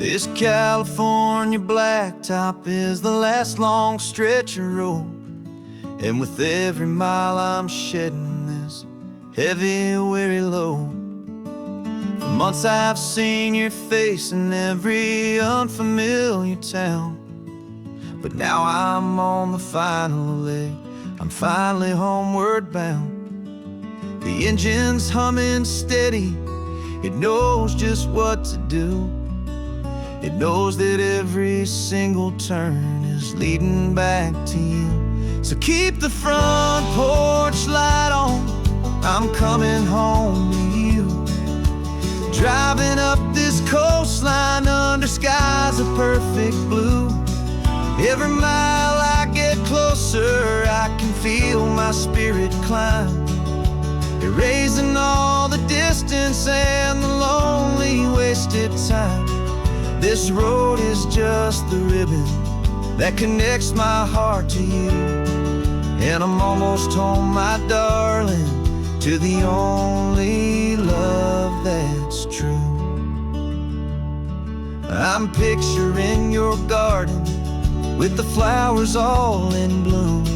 This California blacktop is the last long stretch of road, and with every mile I'm shedding this heavy, weary load. For months I've seen your face in every unfamiliar town, but now I'm on the final leg, I'm finally homeward bound. The engine's humming steady, it knows just what to do. It knows that every single turn is leading back to you. So keep the front porch light on, I'm coming home to you. Driving up this coastline under skies of perfect blue. Every mile I get closer, I can feel my spirit climb, erasing all the distance and the lonely wasted time. This road is just the ribbon that connects my heart to you, and I'm almost home, my darling, to the only love that's true. I'm picturing your garden with the flowers all in bloom.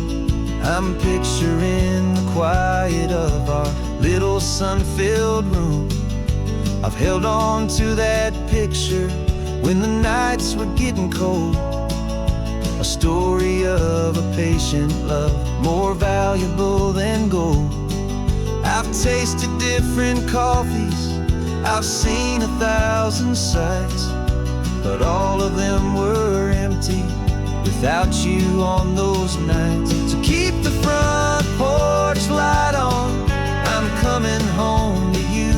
I'm picturing the quiet of our little sun-filled room. I've held on to that picture when the nights were getting cold, a story of a patient love more valuable than gold. I've tasted different coffees, I've seen 1,000 sights, but all of them were empty without you on those nights. So keep the front porch light on, I'm coming home to you.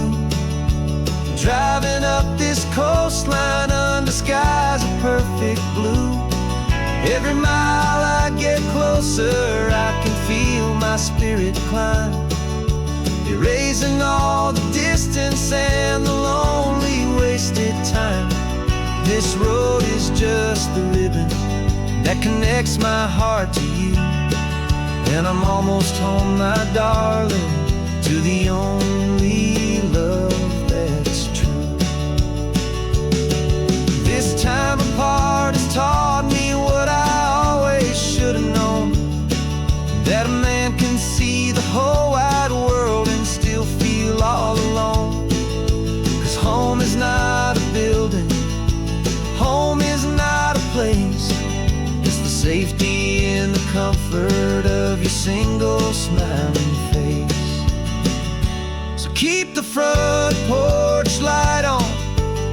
Driving up this coastline under skies of perfect blue. Every mile I get closer, I can feel my spirit climb, erasing all the distance and the lonely wasted time. This road is just the ribbon that connects my heart to you, and I'm almost home, my darling, to the only love that's true. This time apart has taught me what I always should have known, that a man can see the whole wide world and still feel all alone. 'Cause home is not a building, home is not a place, it's the safety and the comfort of your single smiling face. So keep the front porch light on,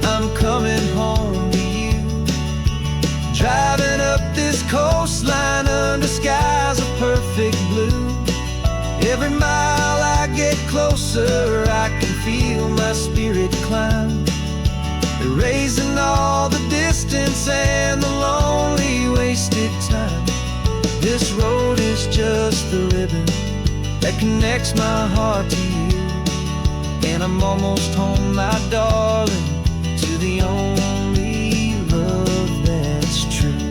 I'm coming home to you. Driving up this coastline under skies of perfect blue. Every mile I get closer, I can feel my spirit climb, erasing all the distance and the lonely wasted time. This road is just the ribbon that connects my heart to you, and I'm almost home, my darling, to the only love that's true.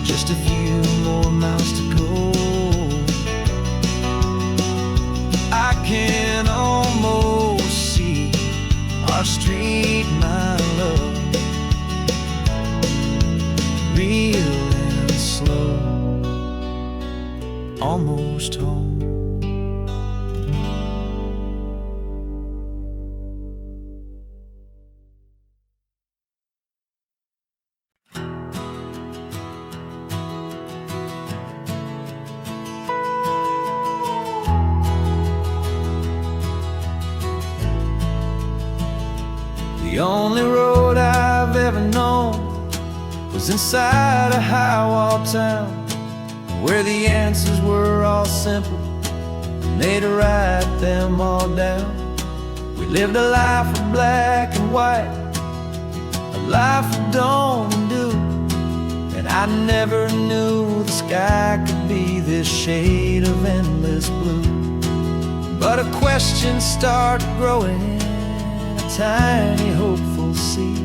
Just a few more miles to go, I can almost see our street, my love, real and slow, almost home. The only road I've ever known was inside a high-wall town, where the answers were all simple and they'd write them all down. We lived a life of black and white, a life of dawn and dew, and I never knew the sky could be this shade of endless blue. But a question started growing, a tiny hopeful seed,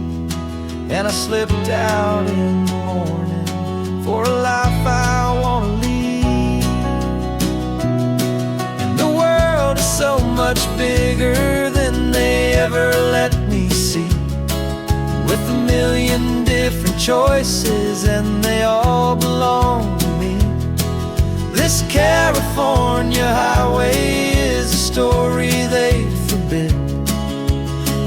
and I slipped out in the morning for a life I want to lead. million different choices, and they all belong to me. This California highway is a story they forbid,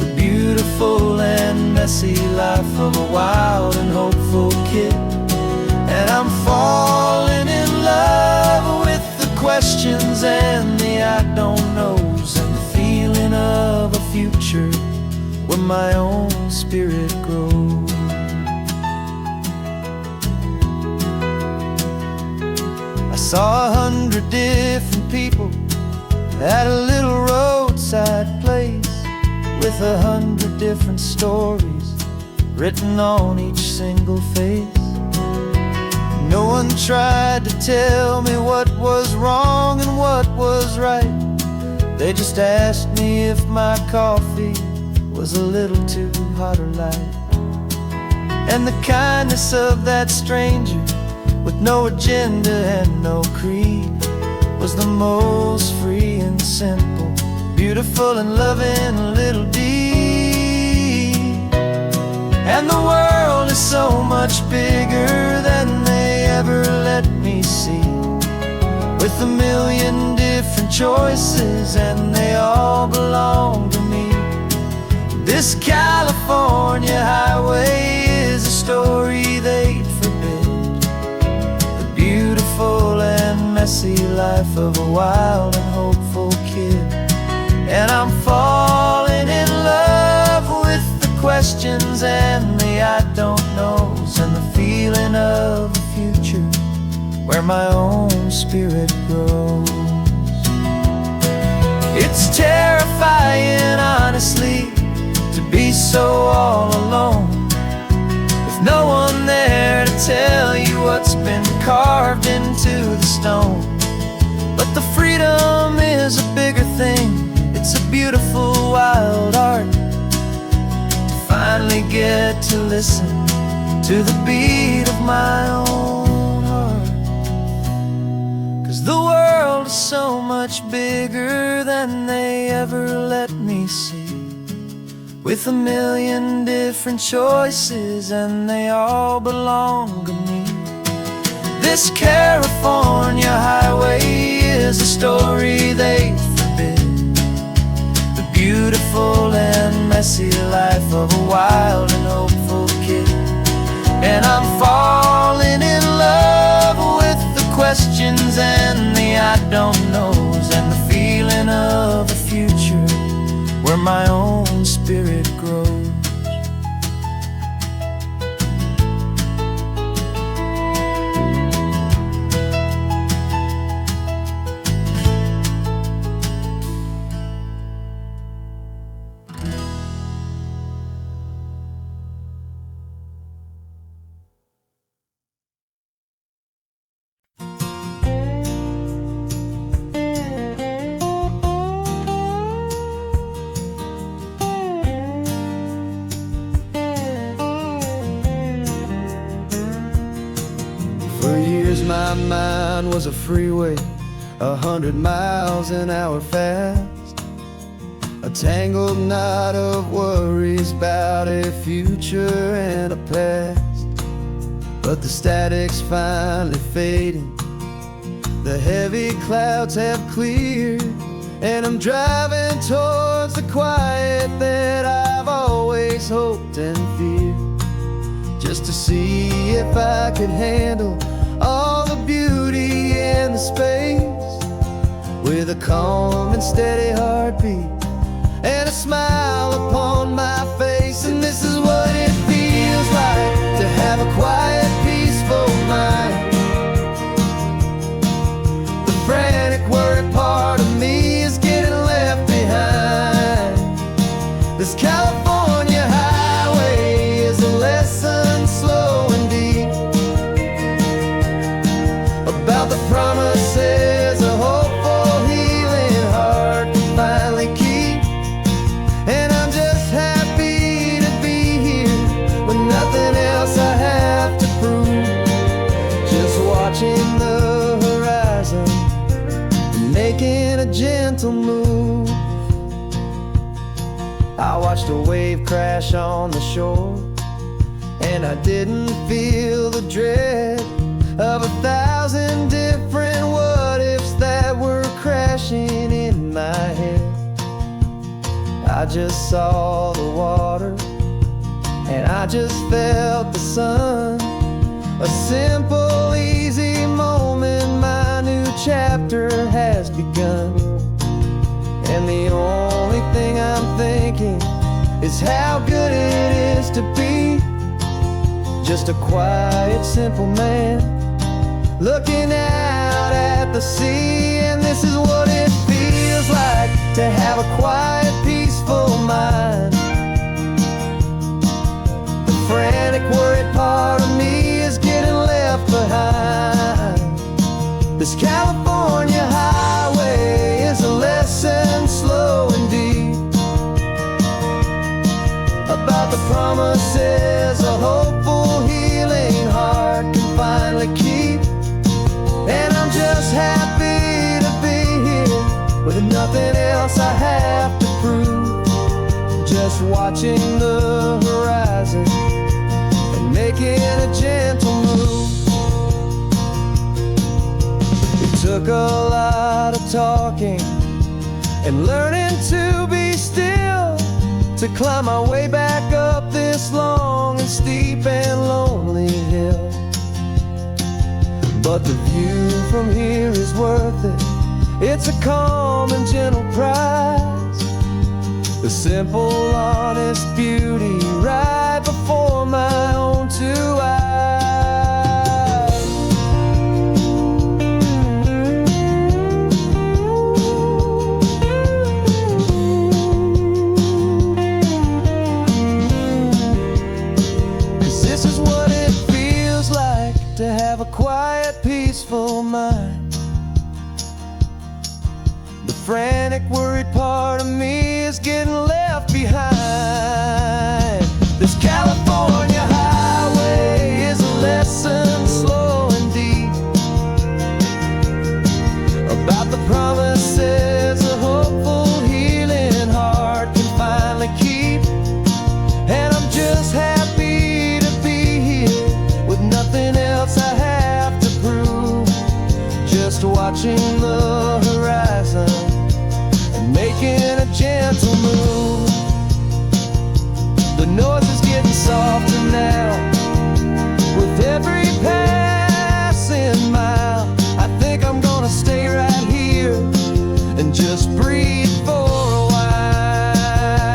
the beautiful and messy life of a wild and hopeful kid. And I'm falling in love with the questions and the I don't knows, and the feeling of a future where my own spirit grows. I saw 100 different people at a little roadside place, with 100 different stories written on each single face. No one tried to tell me what was wrong and what was right. They just asked me if my coffee was a little too hot or light. And the kindness of that stranger, with no agenda and no creed, was the most free and simple, beautiful and loving little deed. And the world is so much bigger than they ever let me see, with a million different choices, and they all belong to me. This California highway is a story they'd forbid, the beautiful and messy life of a wild and hopeful kid. And I'm falling in love with the questions and the I don't knows, and the feeling of a future where my own spirit grows. It's terrifying, honestly, to be so all alone, with no one there to tell you what's been carved into the stone. But the freedom is a bigger thing. It's a beautiful wild art to finally get to listen to the beat of my own heart. 'Cause the world is so much bigger than they ever let me see, with a million different choices, and they all belong to me. This California highway is a story they forbid, the beautiful and messy life of a wild and hopeful kid. And I'm falling in love with the questions and the I don't knows, and the feeling of a future where my own spirit grows. For years my mind was a freeway, 100 miles an hour fast, a tangled knot of worries about a future and a past. But the static's finally fading, the heavy clouds have cleared, and I'm driving towards the quiet that I've always hoped and feared, just to see if I could handle all the beauty and the space, with a calm and steady heartbeat and a smile upon my face. And this is what it feels like to have a quiet, peaceful mind. The frantic, worried part of me is getting left behind. This California highway is a lesson slow and deep about the promises a hopeful, healing heart can finally keep. And I'm just happy to be here with nothing else I have to prove, just watching the horizon and making a gentle move. I watched a wave crash on the shore, and I didn't feel the dread of 1,000 different what-ifs that were crashing in my head. I just saw the water, and I just felt the sun. A simple, easy moment, my new chapter has begun. And the only thing I'm thinking is how good it is to be just a quiet, simple man looking out at the sea. And this is what it feels like to have a quiet, peaceful mind. The frantic, worried part of me is getting left behind. This California highway is a lesson slow and deep about the promises a hopeful, healing heart can finally keep. And I'm just happy to be here with nothing else I have to prove, just watching the horizon and making a gentle move. It took a lot of talking and learning to be still to climb my way back up this long and steep and lonely hill. But the view from here is worth it. It's a calm and gentle prize, the simple, honest beauty right before my own two eyes. 'Cause this is what it feels like to have a quiet, peaceful mind. The frantic, worried part of me is getting left behind. This California highway is a lesson slow and deep about the promises a hopeful, healing heart can finally keep. And I'm just happy to be here with nothing else I have to prove, just watching the horizon and making a gentle move. The noise is getting softer now with every passing mile. I think I'm gonna stay right here and just breathe for a while.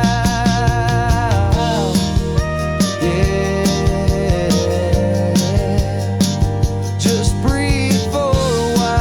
Yeah, just breathe for a while.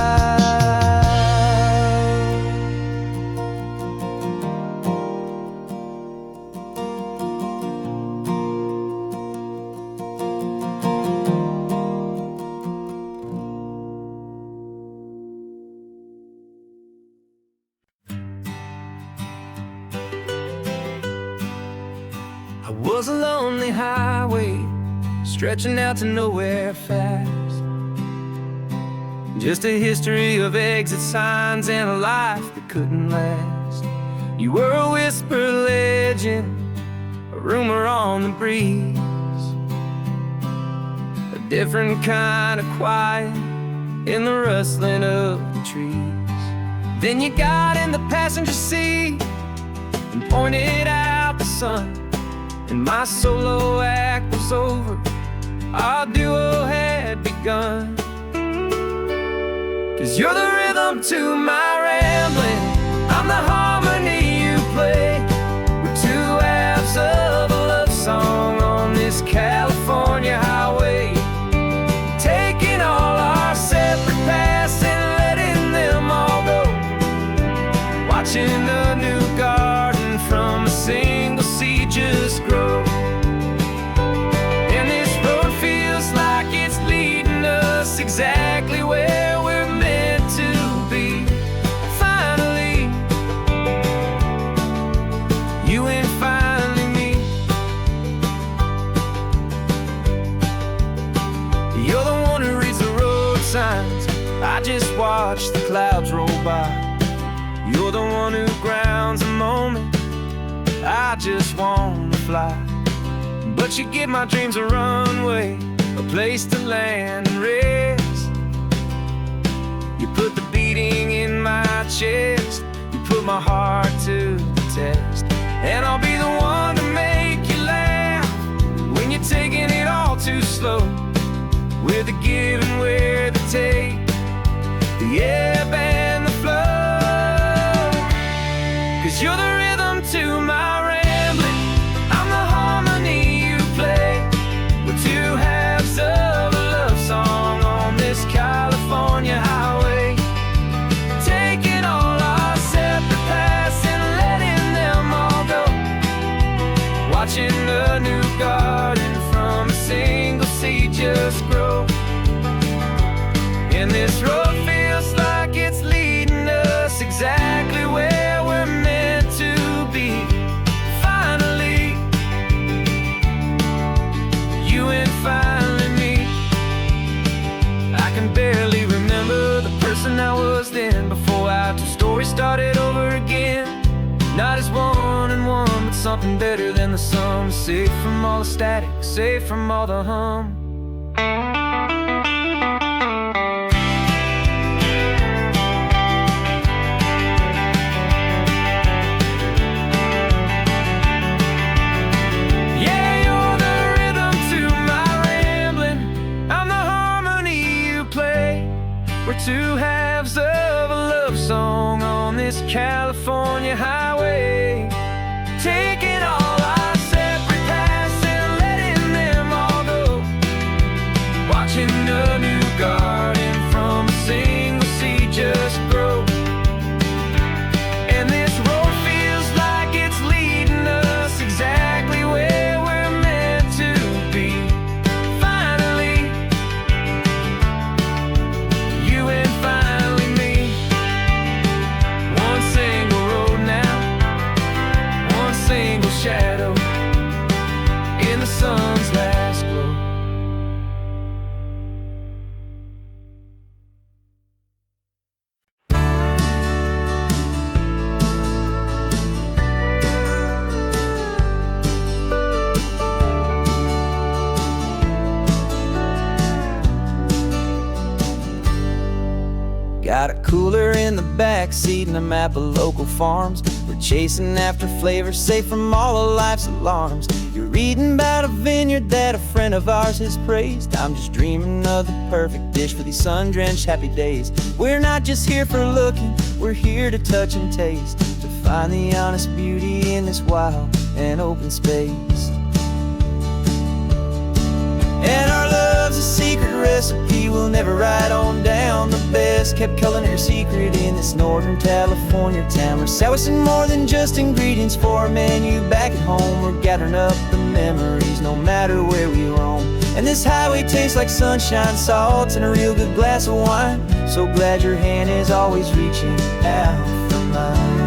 I was a lonely highway stretching out to nowhere fast, just a history of exit signs and a life that couldn't last. You were a whisper legend, a rumor on the breeze, a different kind of quiet in the rustling of the trees. Then you got in the passenger seat and pointed out the sun, and my solo act was over, our duo had begun. 'Cause you're the rhythm to my rambling, I'm the harmony you play. We're two halves of a love song on this California highway, taking all our separate paths and letting them all go, watching a new garden from a single seed just grow. And this road feels like it's leading us exactly where we're meant to be. Finally, you and finally me. You're the one who reads the road signs, I just watch the clouds roll by. You're the one who grounds a moment, I just wanna fly. but you give my dreams a runway, a place to land and rest. You put the beating in my chest, you put my heart to the test. And I'll be the one to make you laugh when you're taking it all too slow. We're the give and we're the take, the ebb and the flow. 'Cause you're the rhythm to my rambling, I'm the harmony you play. We're two halves of a love song on this California highway, taking all our separate paths and letting them all go, watching a new garden from a single seed just grow. And this road feels like it's leading us exactly where we're meant to be. Finally, you and finally me. I can barely remember the person I was then, before our two stories started over again. Not as one and one, but something better than the sum. Safe from all the static, safe from all the hum. We're two halves of a love song on this California highway, taking all our separate paths and letting them all go, watching a new garden from a single seed just grow. And this road feels like it's leading us exactly where we're meant to be. Finally, you and finally me. One single road now, one single shadow in the sun's last glow. Got a cooler in the back seat and a map of local farms. We're chasing after flavors safe from all of life's alarms. You're reading about a vineyard that a friend of ours has praised. I'm just dreaming of the perfect dish for these sun-drenched happy days. We're not just here for looking, we're here to touch and taste, to find the honest beauty in this wild and open space. And our love's a secret recipe we'll never write on down. The best kept culinary secret in this Northern California town. We're sourcing more than just ingredients for a menu back at home. We're gathering up the memories no matter where we roam. And this highway tastes like sunshine, salt, and a real good glass of wine. So glad your hand is always reaching out for mine.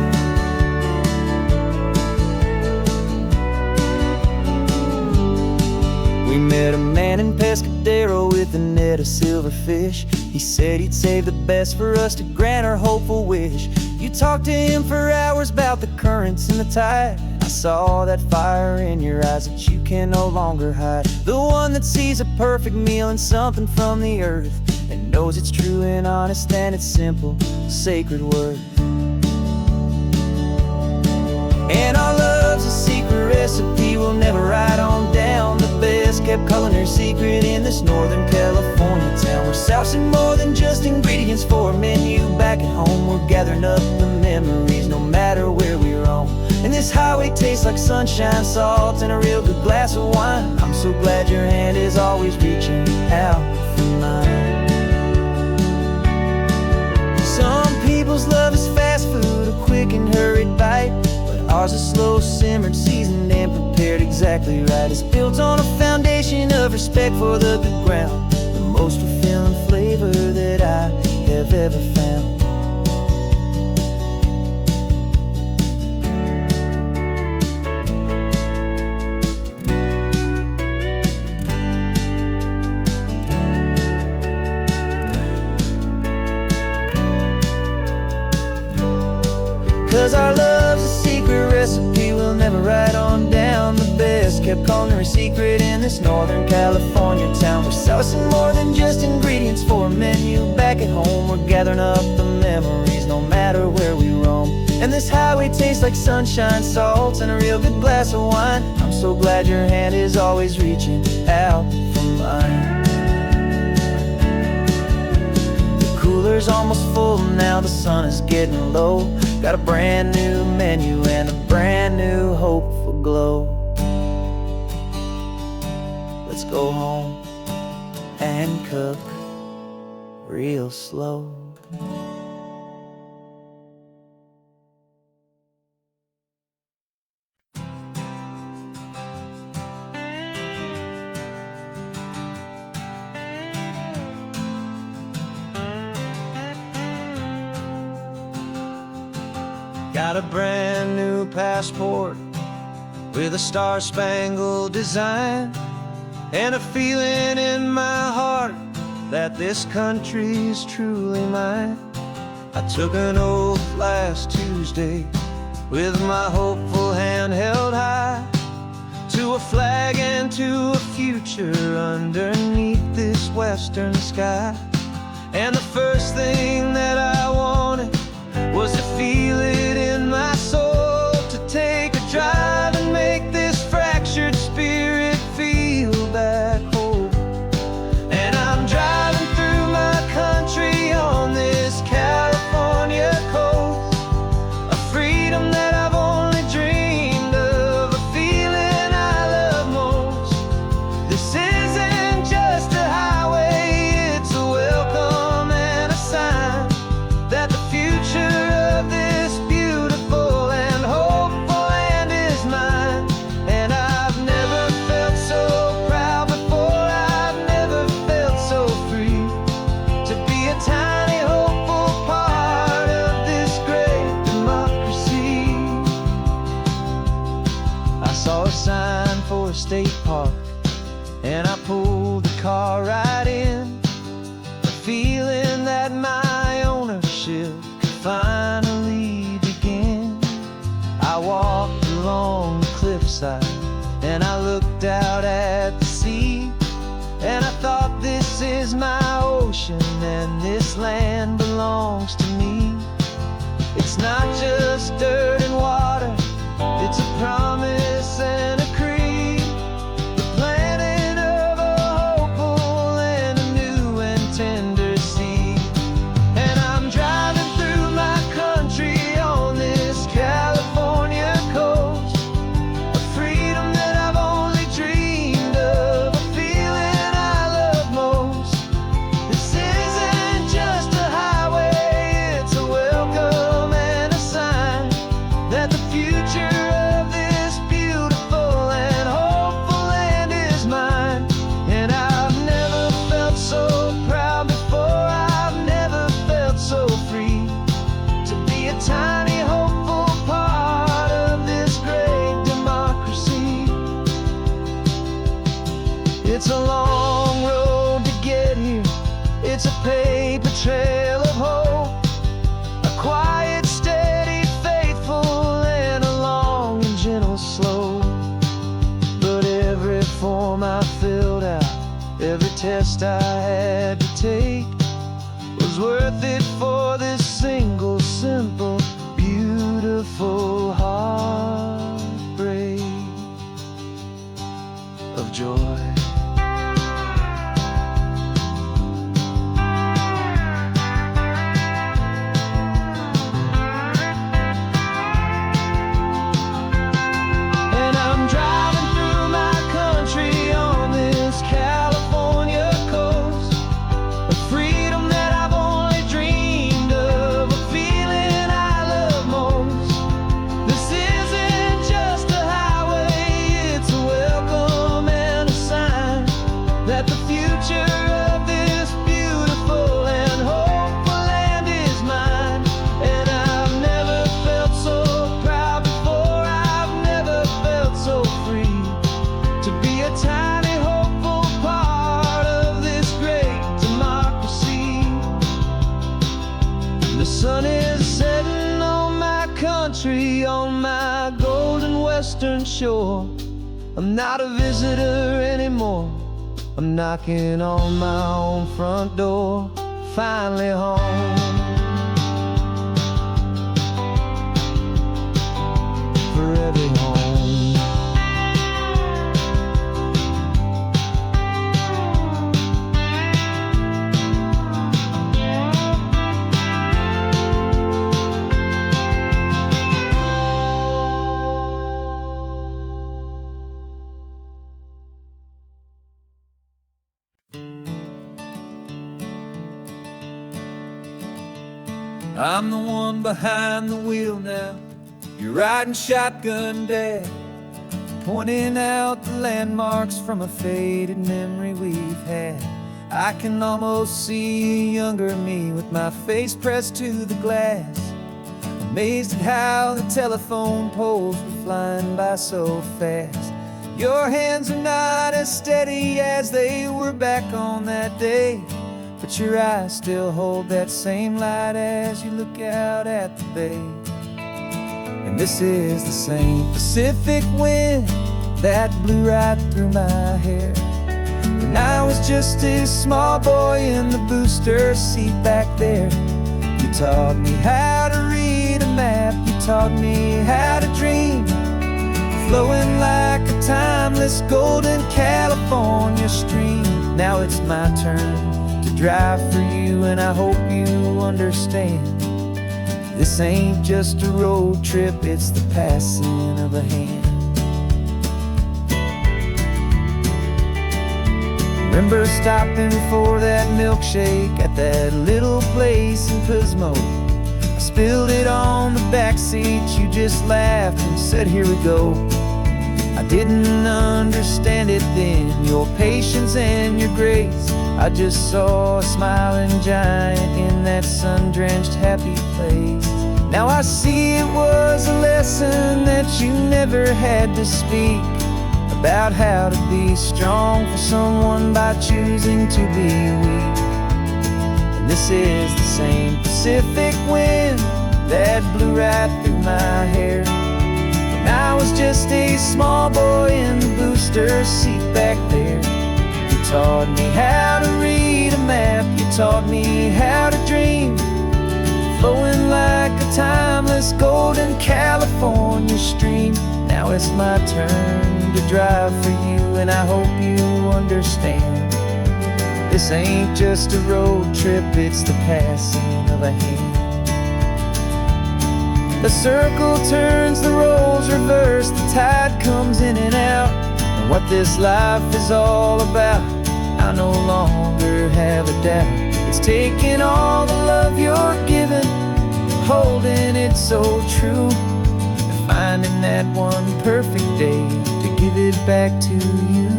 We met a man in Pescadero with a net of silverfish. He said he'd save the best for us to grant our hopeful wish. You talked to him for hours about the currents and the tide. I saw that fire in your eyes that you can no longer hide. The one that sees a perfect meal and something from the earth, and knows it's true and honest and it's simple, sacred worth. And our love's a secret recipe we'll never write on down. The best kept culinary secret in this Northern California town. We're sourcing more than just ingredients for a menu back at home. We're gathering up the memories no matter where we roam. And this highway tastes like sunshine, salt, and a real good glass of wine. I'm so glad your hand is always reaching out for mine. Some people's love is fast food, a quick and hurried bite. Ours is slow simmered, seasoned and prepared exactly right. It's built on a foundation of respect for the good ground, the most fulfilling flavor that I have ever found. 'Cause our love's a secret recipe we'll never write on down. The best kept culinary secret in this Northern California town. We're sourcing more than just ingredients for a menu. Back at home, we're gathering up the memories, no matter where we roam. And this highway tastes like sunshine, salt, and a real good glass of wine. I'm so glad your hand is always reaching out for mine. The cooler's almost full now, the sun is getting low. Got a brand new menu and a brand new hopeful glow. Let's go home and cook real slow. Got a brand new passport with a star-spangled design, and a feeling in my heart that this country's truly mine. I took an oath last Tuesday with my hopeful hand held high, to a flag and to a future underneath this western sky. And the first thing that I wanted was to feel it in my soul, to take a drive and make this fractured spirit feel back home. And I'm driving through my country on this California coast, a freedom that I've only dreamed of, a feeling I love most. This isn't just a highway, it's a welcome and a sign that the future of this beautiful and hopeful land is mine. And I've never felt so proud before, I've never felt so free, to be a tiny hopeful part of this great democracy. I saw a sign for a state park, and I pulled the car right in, a feeling that my ownership could finally begin. I walked along the cliffside and I looked out at the sea, and I thought, this is my ocean and this land belongs to me. It's not just dirt and water, it's a promise and a creed, the planting of a hopeful and a new and tender seed. And I'm driving through my country on this California coast, a freedom that I've only dreamed of, a feeling I love most. This isn't just a highway, it's a welcome and a sign that the future of this beautiful and hopeful land is mine. And I've never felt so proud before, I've never felt so free, to be a tiny hopeful part of this great democracy. It's a long road to get here, it's a paper trail of hope, a quiet, steady, faithful, and a long and gentle slope. But every form I filled out, every test I had to take, was worth it for this single, simple, beautiful heartbreak of joy. And I'm driving through my country on this California coast, a freedom that I've only dreamed of, a feeling I love most. This isn't just a highway, it's a welcome and a sign that the future of this beautiful and hopeful land is mine. And I've never felt so proud before, I've never felt so free, to be a tiny hopeful part of this great democracy. The sun is setting on my country, on my golden western shore, I'm not a visitor anymore. I'm knocking on my own front door. Finally home. Forever home. I'm the one behind the wheel now. You're riding shotgun, Dad, pointing out the landmarks from a faded memory we've had. I can almost see a younger me with my face pressed to the glass, amazed at how the telephone poles were flying by so fast. Your hands are not as steady as they were back on that day, but your eyes still hold that same light as you look out at the bay. And this is the same Pacific wind that blew right through my hair when I was just a small boy in the booster seat back there. You taught me how to read a map, you taught me how to dream, flowing like a timeless golden California stream. Now it's my turn to drive for you, and I hope you understand. This ain't just a road trip, it's the passing of a hand. Remember stopping for that milkshake at that little place in Pismo? I spilled it on the back seat, you just laughed and said, here we go. I didn't understand it then, your patience and your grace. I just saw a smiling giant in that sun-drenched happy place. Now I see it was a lesson that you never had to speak, about how to be strong for someone by choosing to be weak. And this is the same Pacific wind that blew right through my hair when I was just a small boy in the booster seat back there. You taught me how to read a map, you taught me how to dream, flowing like a timeless golden California stream. Now it's my turn to drive for you, and I hope you understand. This ain't just a road trip, it's the passing of a hand. The circle turns, the roles reverse, the tide comes in and out. And what this life is all about, I no longer have a doubt. It's taking all the love you're giving, holding it so true, and finding that one perfect day to give it back to you.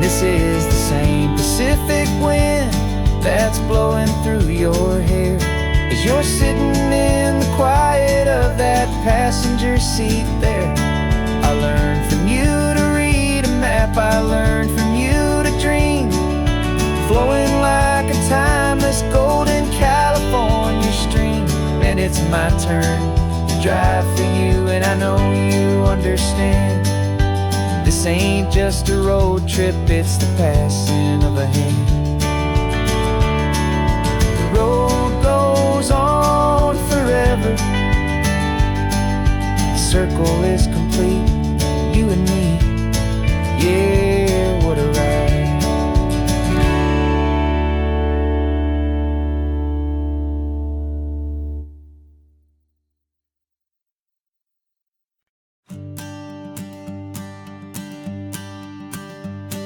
This is the same Pacific wind that's blowing through your hair as you're sitting in the quiet of that passenger seat there. I learned from you to read a map, I learned from you to dream, flowing like a timeless golden California stream. And it's my turn to drive for you, and I know you understand. This ain't just a road trip, it's the passing of a hand. The road goes on forever, the circle is complete, you and me, yeah, what a ride.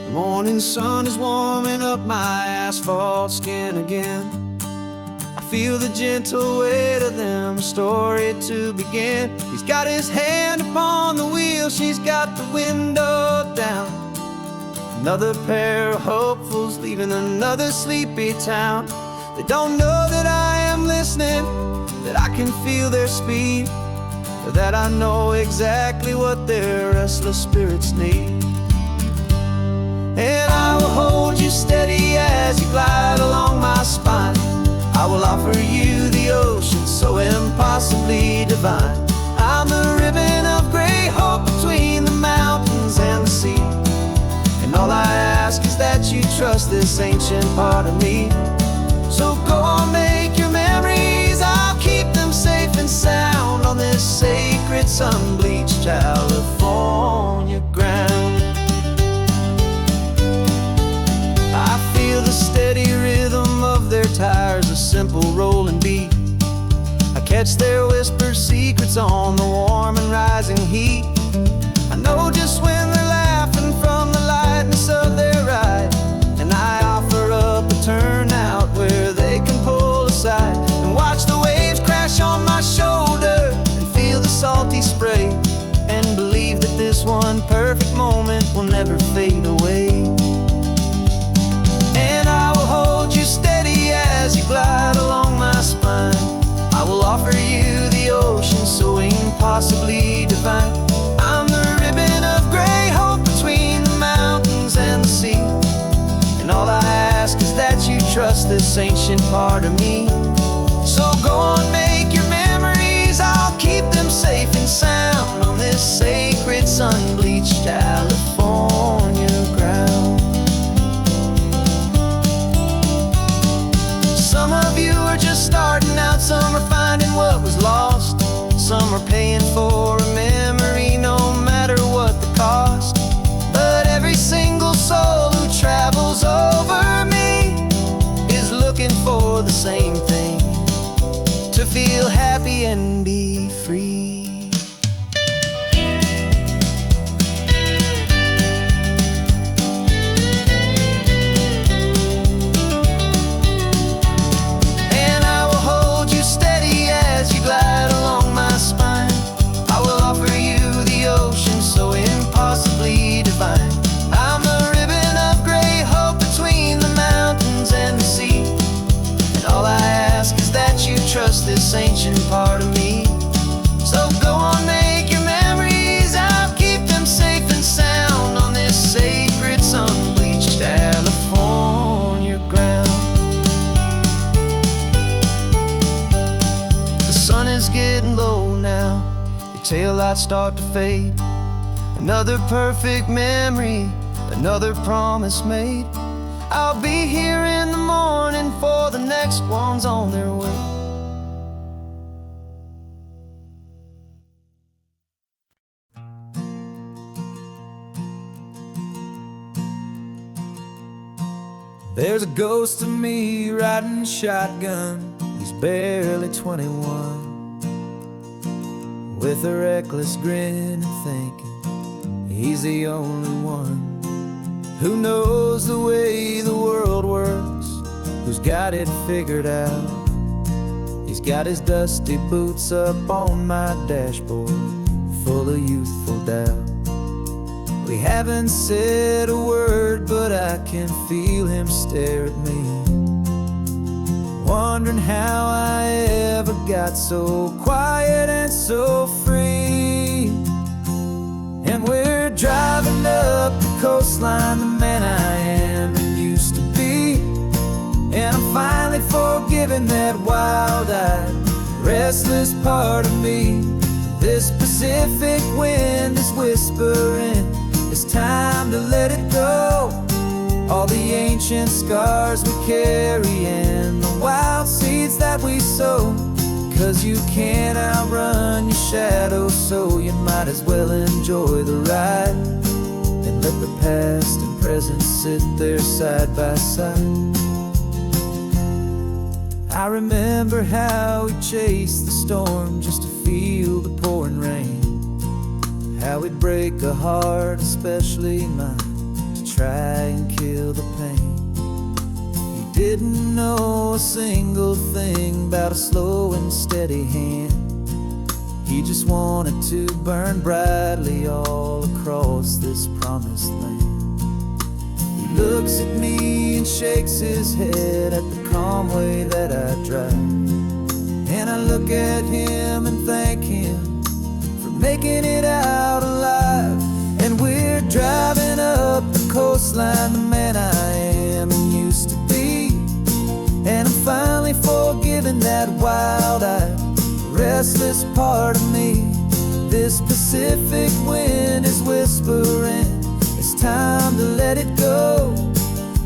The morning sun is warming up my asphalt skin again. I feel the gentle weight of them, a story to begin. He's got his hand upon the wheel, she's got the window down. Another pair of hopefuls leaving another sleepy town. They don't know that I am listening, that I can feel their speed, or that I know exactly what their restless spirits need. And I will hold you steady as you glide along my spine. I will offer you the ocean so impossibly divine. I'm the ribbon of gray hope between the mountains and the sea. And all I ask is that you trust this ancient part of me. So go on, make your memories, I'll keep them safe and sound on this sacred sun-bleached California ground. I feel the steady rhythm of their tires, a simple rolling beat. I catch their whispered secrets on the warm and rising heat. I know just when they're laughing from the lightness of their ride, and I offer up a turnout where they can pull aside and watch the waves crash on my shoulder and feel the salty spray, and believe that this one perfect moment will never fade away. And I will hold you steady as you glide along my spine. I will offer you the ocean so impossibly divine. I'm the ribbon of gray hope between the mountains and the sea. And all I ask is that you trust this ancient part of me. So go on, make your memories, I'll keep them safe and sound on this sacred sun-bleached California ground. Some of you are just starting out, some are finding what was lost, some are paying for a memory no matter what the cost. But every single soul who travels over me is looking for the same thing, to feel happy and be free. Trust this ancient part of me. So go on, make your memories, I'll keep them safe and sound on this sacred sun-bleached California ground. The sun is getting low now, your taillights start to fade. Another perfect memory, another promise made. I'll be here in the morning for the next ones on their way. There's a ghost of me riding shotgun. He's barely 21, with a reckless grin and thinking he's the only one who knows the way the world works, who's got it figured out. He's got his dusty boots up on my dashboard, full of youthful doubt. We haven't said a word, but I can feel him stare at me, wondering how I ever got so quiet and so free. And we're driving up the coastline, the man I am and used to be. And I'm finally forgiving that wild-eyed, restless part of me. This Pacific wind is whispering, it's time to let it go. All the ancient scars we carry and the wild seeds that we sow. 'Cause you can't outrun your shadow, so you might as well enjoy the ride and let the past and present sit there side by side. I remember how we chased the storm just to feel the pouring rain, how we'd break a heart, especially mine, to try and kill the pain. He didn't know a single thing about a slow and steady hand. He just wanted to burn brightly all across this promised land. He looks at me and shakes his head at the calm calm way that I drive. And I look at him and thank him for making it out alive. And we're driving up the coastline, the man I am and used to be. And I'm finally forgiving that wild-eyed, restless part of me. This Pacific wind is whispering, it's time to let it go.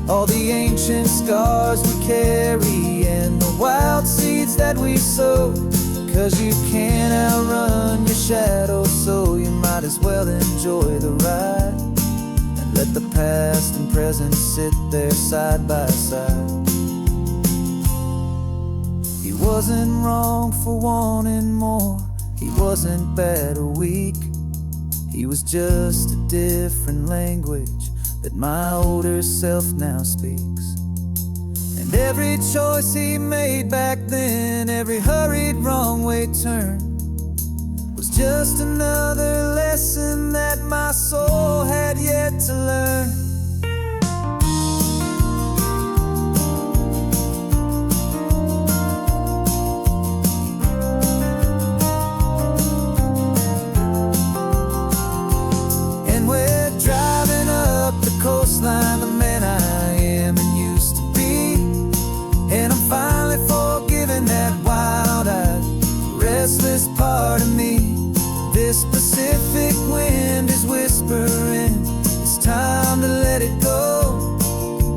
All the ancient scars we carry and the wild seeds that we sow. 'Cause you can't outrun your shadow, so you might as well enjoy the ride. And let the past and present sit there side by side. He wasn't wrong for wanting more, he wasn't bad or weak. He was just a different language that my older self now speaks. And every choice he made back then, every hurried wrong way turn, was just another lesson that my soul had yet to learn. Coastline, the man I am and used to be. And I'm finally forgiving that wild-eyed, restless part of me. This Pacific wind is whispering, it's time to let it go.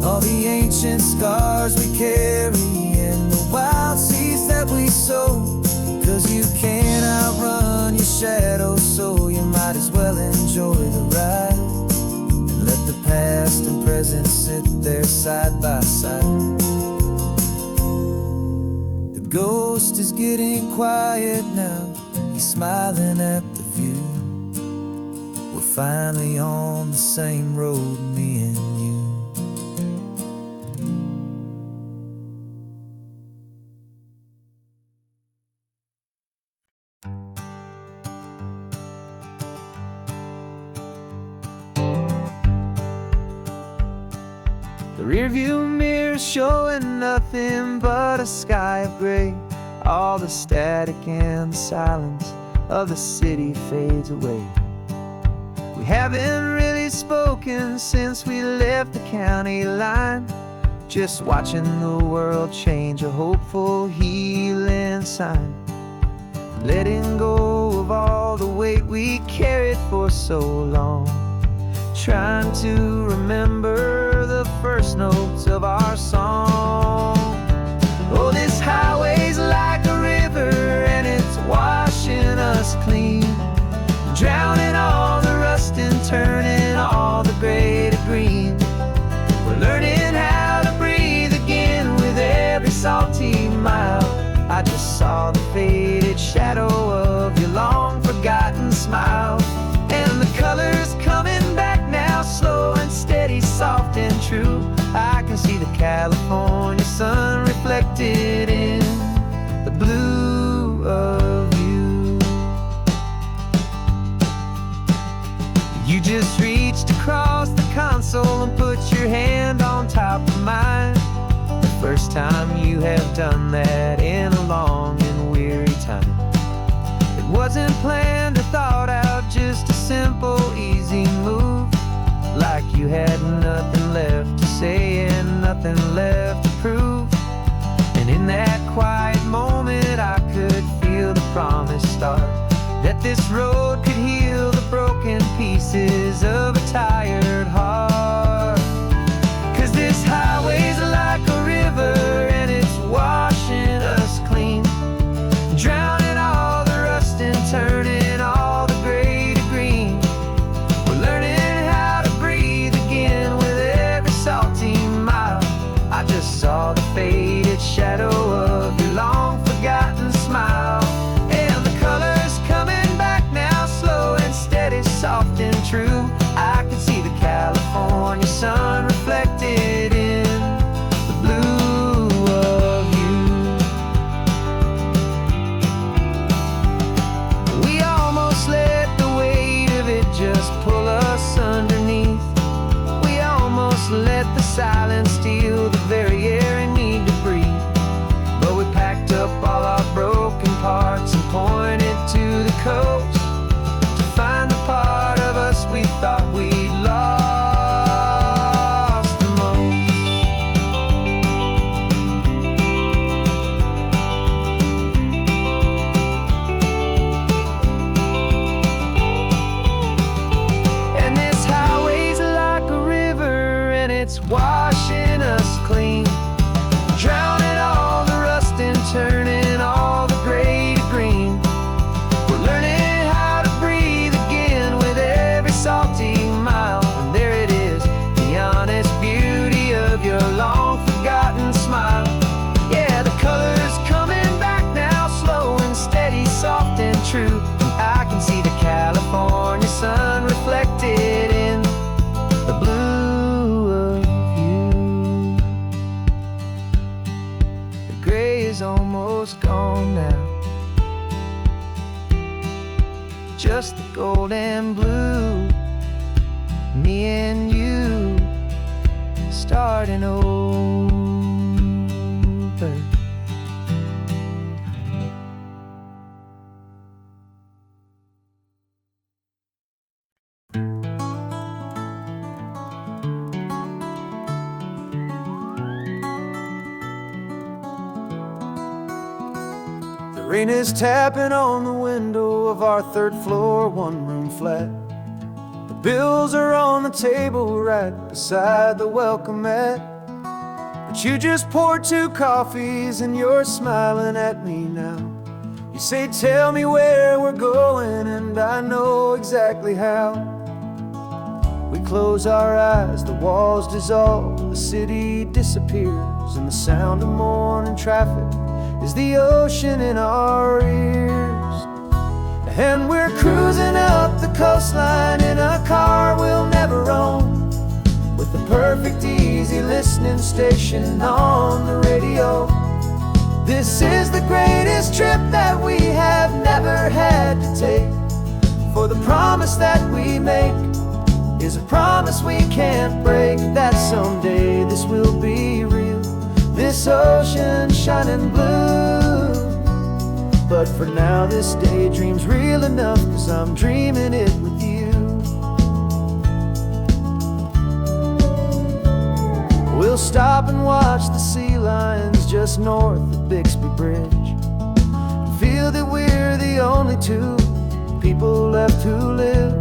All the ancient scars we carry and the wild seeds that we sow. 'Cause you can't outrun your shadow, so you might as well enjoy the ride. Let the past and present sit there side by side. The ghost is getting quiet now, he's smiling at the view. We're finally on the same road, me and you. The rearview mirror showing nothing but a sky of gray. All the static and the silence of the city fades away. We haven't really spoken since we left the county line. Just watching the world change, a hopeful healing sign. Letting go of all the weight we carried for so long. Trying to remember the first notes of our song. Oh, this highway's like a river and it's washing us clean, drowning all the rust and turning all the gray to green. We're learning how to breathe again with every salty mile. I just saw the faded shadow of your long forgotten smile. And the colors coming back now, slow and steady, soft and true. I can see the California sun reflected in the blue of you. You just reached across the console and put your hand on top of mine. The first time you have done that in a long and weary time. It wasn't planned or thought out, just a simple, easy move. Like you had nothing left to say and nothing left to prove. And in that quiet moment I could feel the promise start, that this road could heal the broken pieces of a tired heart. 'Cause this highway's like a river and it's washing us clean, drowning all the rust and turning all the gray to green. We're learning how to breathe again with every salty mile. I just saw the faded shadow of your long forgotten smile. And the colors coming back now, slow and steady, soft and true. I can see the gray is almost gone now. Just the gold and blue, me and you starting over. The rain is tapping on the window of our third floor, one-room flat. The bills are on the table right beside the welcome mat. But you just poured 2 coffees and you're smiling at me now. You say, tell me where we're going, and I know exactly how. We close our eyes, the walls dissolve, the city disappears, and the sound of morning traffic is the ocean in our ears. And we're cruising up the coastline in a car we'll never own, with the perfect easy listening station on the radio. This is the greatest trip that we have never had to take, for the promise that we make is a promise we can't break, that someday this will be real, this ocean shining blue. But for now this daydream's real enough, 'cause I'm dreaming it with you. We'll stop and watch the sea lions just north of Bixby Bridge, and feel that we're the only 2 people left who live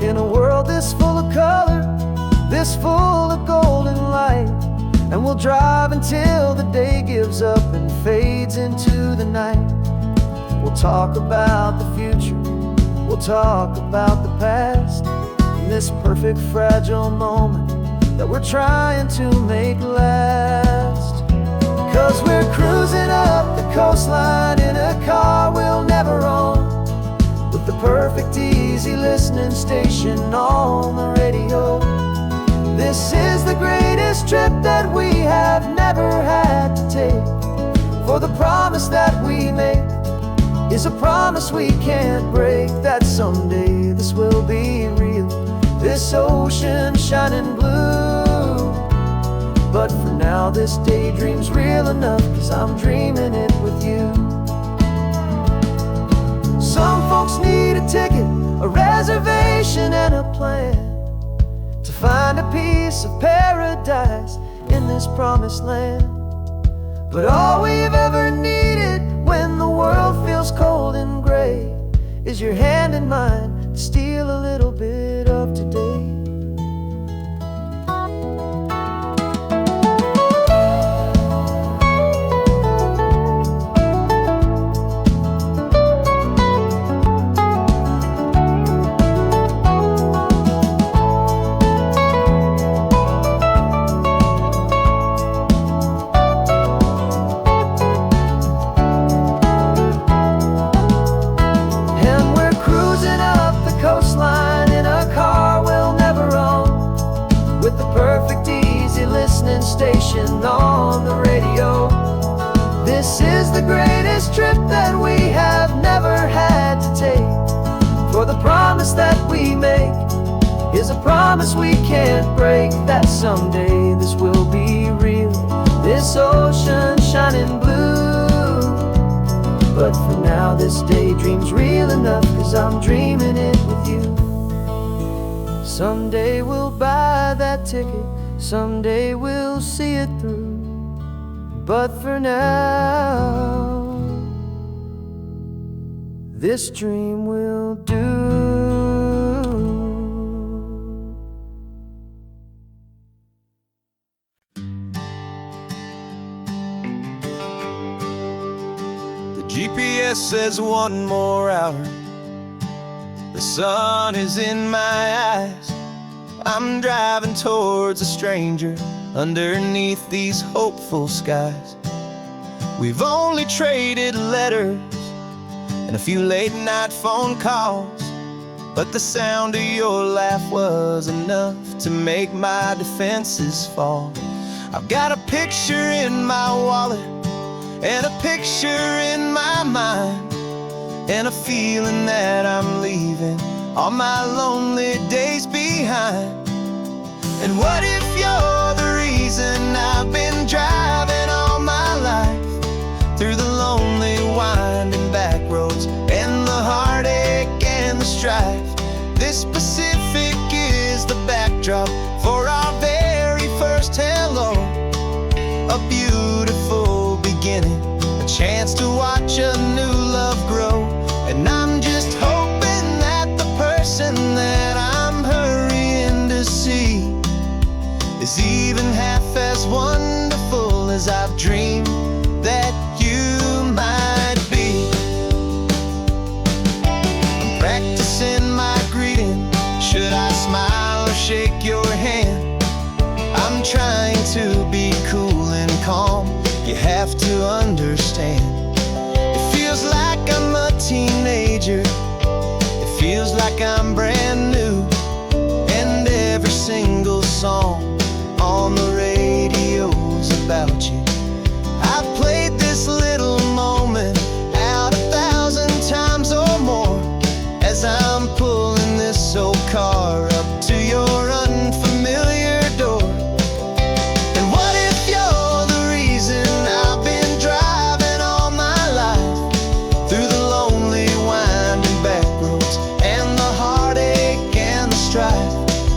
in a world this full of color, this full of golden light. And we'll drive until the day gives up and fades into the night. We'll talk about the future, we'll talk about the past, in this perfect fragile moment that we're trying to make last. 'Cause we're cruising up the coastline in a car we'll never own, with the perfect easy listening station on the radio. This is the greatest trip that we have never had to take, for the promise that we make is a promise we can't break, that someday this will be real, this ocean shining blue. But for now this daydream's real enough, 'cause I'm dreaming it with you. Some folks need a ticket, a reservation and a plan, to find a piece of paradise in this promised land. But all we've ever needed when the world feels cold and gray is your hand in mine to steal a little bit of today. Station on the radio. This is the greatest trip that we have never had to take, for the promise that we make is a promise we can't break, that someday this will be real, this ocean shining blue. But for now this daydream's real enough, 'cause I'm dreaming it with you. Someday we'll buy that ticket, someday we'll see it through, but for now this dream will do. The GPS says 1 more hour, the sun is in my eyes. I'm driving towards a stranger underneath these hopeful skies. We've only traded letters and a few late-night phone calls, but the sound of your laugh was enough to make my defenses fall. I've got a picture in my wallet and a picture in my mind, and a feeling that I'm leaving all my lonely days behind. And what if you're the reason I've been driving all my life, through the lonely winding back roads and the heartache and the strife? This Pacific is the backdrop for our very first hello, a beautiful beginning, a chance to watch a new love grow. And I'm just hoping that the person that I'm hurrying to see is even half as wonderful as I've dreamed that you might be. I'm practicing my greeting. Should I smile or shake your hand? I'm trying to be cool and calm. You have to understand. It feels like I'm a teenager. It feels like I'm brand new. And every single song on the radio's about you. I've played this little moment out 1,000 times or more, as I'm pulling this old car up to your unfamiliar door. And what if you're the reason I've been driving all my life, through the lonely winding back roads and the heartache and the strife?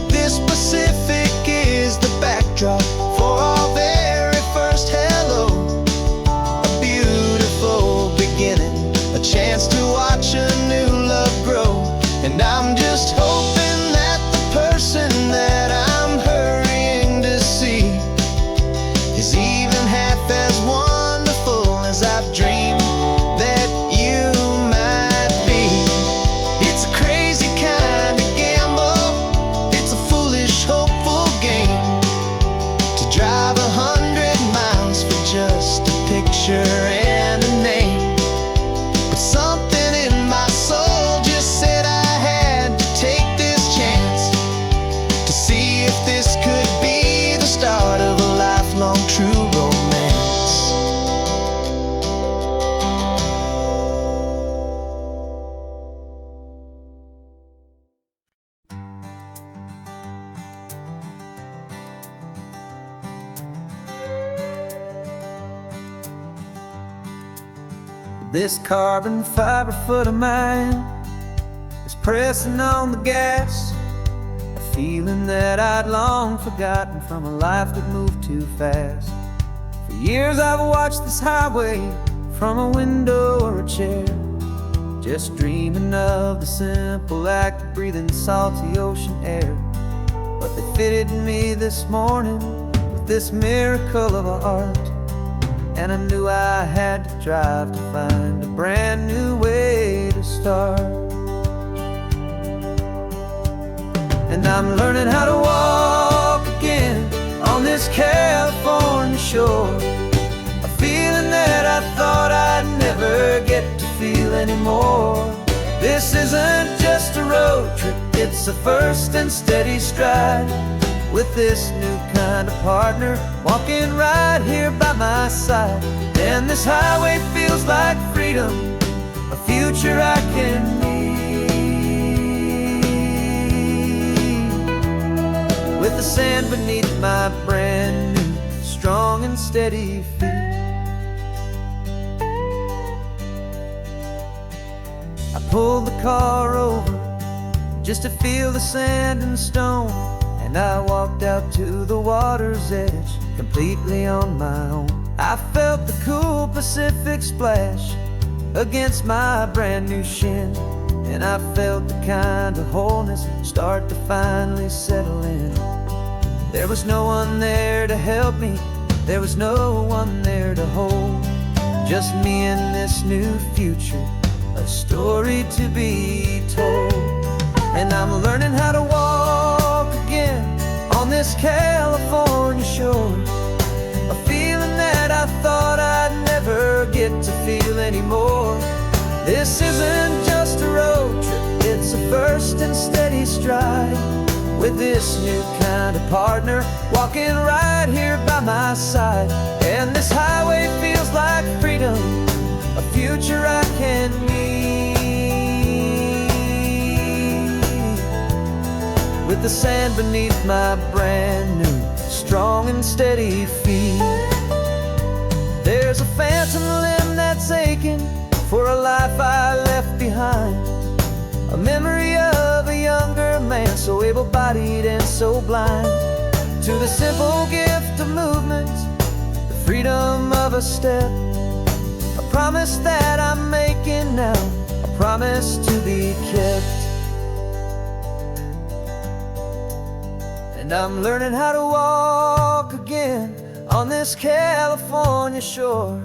This Pacific is the backdrop for our very first hello, a beautiful beginning, a chance to watch a new love grow. And I'm just hoping that the person that I'm hurrying to see is even half as wonderful as I've dreamed that you might be. It's a crazy kind of gamble, it's a foolish, hopeful game, to drive 100 miles for just a picture and a name. But something in my soul just said I had to take this chance, to see if this could be the start of a lifelong true romance. This carbon fiber foot of mine is pressing on the gas, a feeling that I'd long forgotten from a life that moved too fast. For years I've watched this highway from a window or a chair, just dreaming of the simple act of breathing salty ocean air. But they fitted me this morning with this miracle of art, and I knew I had to drive to find a brand new way to start. And I'm learning how to walk again on this California shore, a feeling that I thought I'd never get to feel anymore. This isn't just a road trip, it's a first and steady stride, with this new kind of partner walking right here by my side. And this highway feels like freedom, a future I can need, with the sand beneath my brand new strong and steady feet. I pulled the car over just to feel the sand and stone, and I walked out to the water's edge completely on my own. I felt the cool Pacific splash against my brand new shin, and I felt the kind of wholeness start to finally settle in. There was no one there to help me, there was no one there to hold, just me and this new future, a story to be told. And I'm learning how to walk again on this California shore, a feeling that I thought I'd never get to feel anymore. This isn't just a road trip, it's a first and steady stride, with this new kind of partner walking right here by my side. And this highway feels like freedom, with the sand beneath my brand new, strong and steady feet. There's a phantom limb that's aching for a life I left behind, a memory of a younger man, so able-bodied and so blind. To the simple gift of movement, the freedom of a step, a promise that I'm making now, a promise to be kept. And I'm learning how to walk again on this California shore,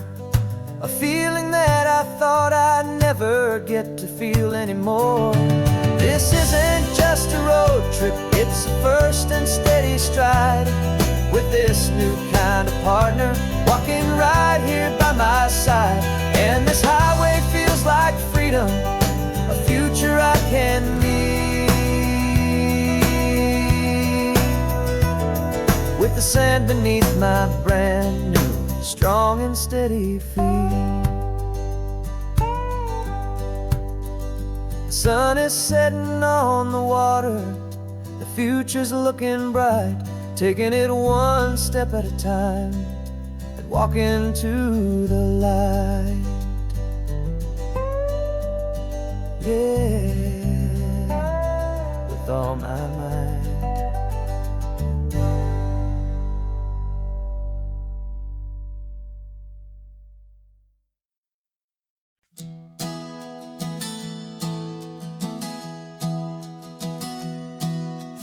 a feeling that I thought I'd never get to feel anymore. This isn't just a road trip, it's a first and steady stride, with this new kind of partner walking right here by my side. And this highway feels like freedom, a future I can meet, with the sand beneath my brand new, strong and steady feet. The sun is setting on the water, the future's looking bright, taking it one step at a time and walking to the light. Yeah, with all my might.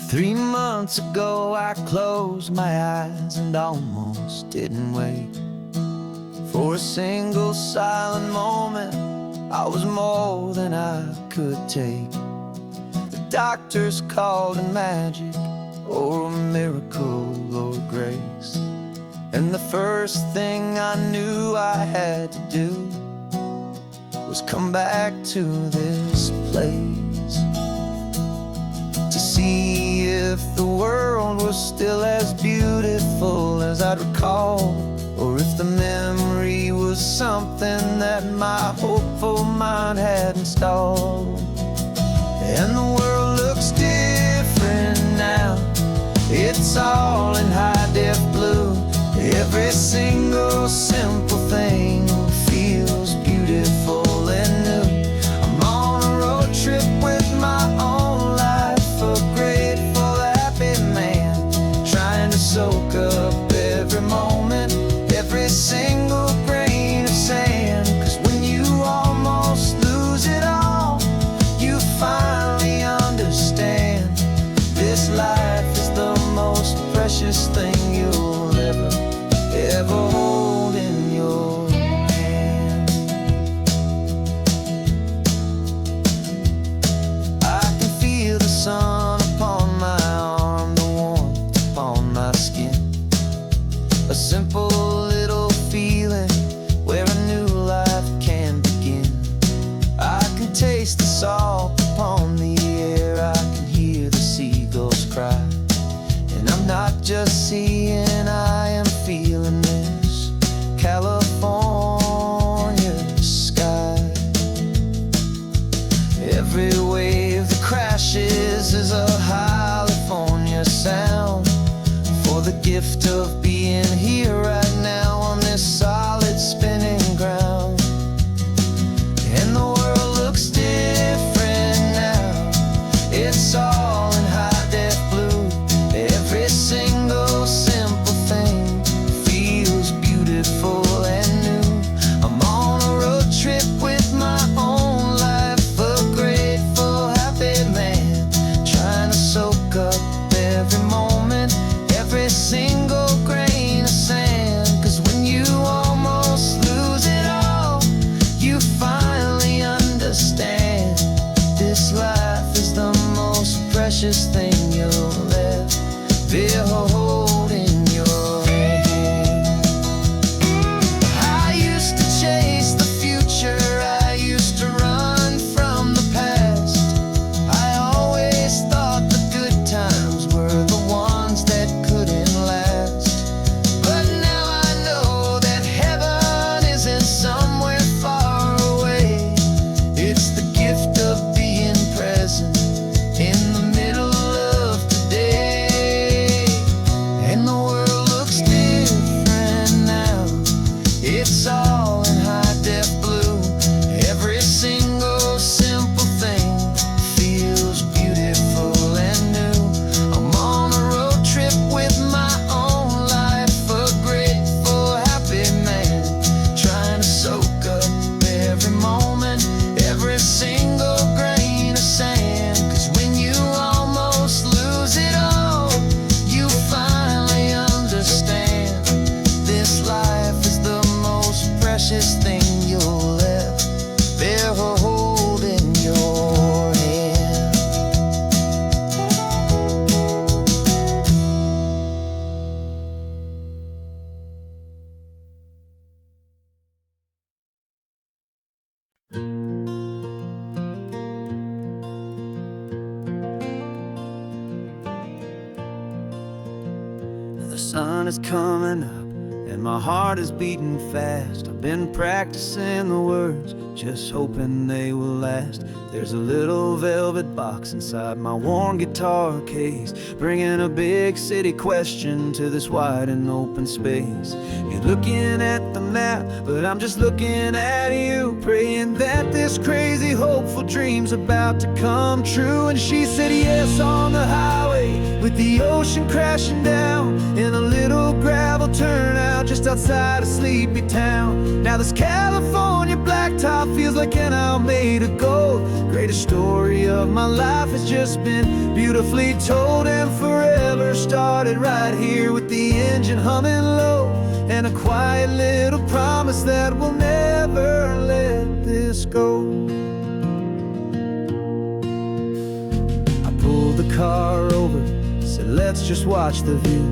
3 months ago I closed my eyes and almost didn't wake. For a single silent moment I was more than I could take. The doctors called it magic, or a miracle, or grace. And the first thing I knew I had to do was come back to this place, to see if the world was still as beautiful as I'd recall, or if the memory was something that my hopeful mind had installed. And the world looks different now, it's all in high-def blue. Every single simple thing feels beautiful and new. I'm on a road trip with my own life, a grateful, happy man, trying to soak up every moment, every single grain of sand. 'Cause when you almost lose it all, you finally understand this life is the most precious thing you'll ever hold in your is coming up, and my heart is beating fast. I've been practicing the words, just hoping they will last. There's a little velvet box inside my worn guitar case, bringing a big city question to this wide and open space. You're looking at the map, but I'm just looking at you, praying that this crazy hopeful dream's about to come true. And she said yes on the highway, with the ocean crashing down, in a little gravel turnout just outside a sleepy town. Now this California blacktop feels like an isle made of gold. Greatest story of my life has just been beautifully told, and forever started right here with the engine humming low, and a quiet little promise that we'll never let this go. I pulled the car over, said let's just watch the view.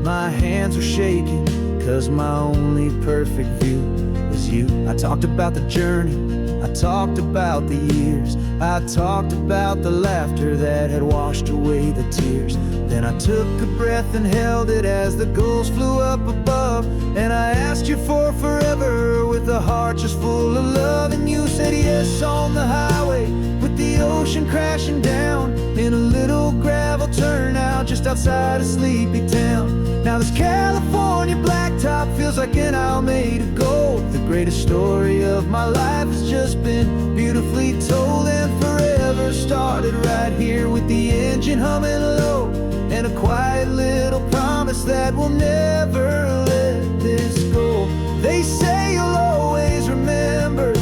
My hands were shaking, cause my only perfect view was you. I talked about the journey, I talked about the years, I talked about the laughter that had washed away the tears. Then I took a breath and held it as the gulls flew up above, and I asked you for forever with a heart just full of love. And you said yes on the highway, with the ocean crashing down, in a little gravel turnout just outside a sleepy town. Now this California blacktop feels like an isle made of gold. The greatest story of my life has just been beautifully told, and forever started right here with the engine humming low, and a quiet little promise that we'll never let this go. They say you'll always remember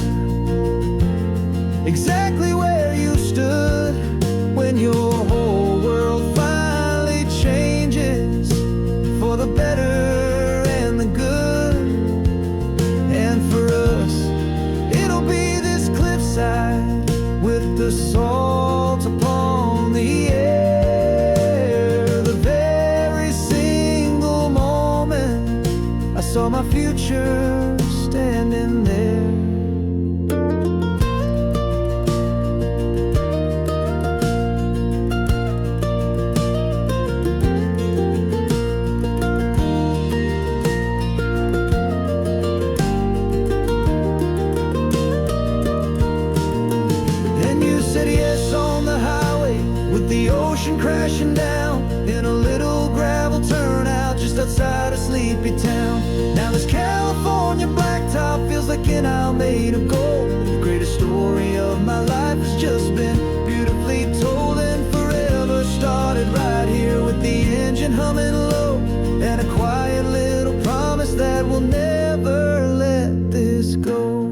exactly where you stood when your whole world finally changes for the better and the good. And for us, it'll be this cliffside with the salt upon the air. The very single moment I saw my future standing there. Crashing down in a little gravel turnout just outside a sleepy town. Now this California blacktop feels like an isle made of gold. The greatest story of my life has just been beautifully told, and forever started right here with the engine humming low, and a quiet little promise that we'll never let this go.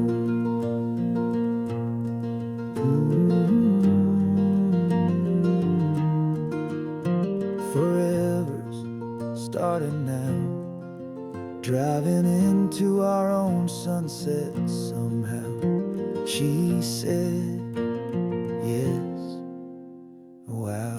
Starting now, driving into our own sunset somehow. She said yes, wow.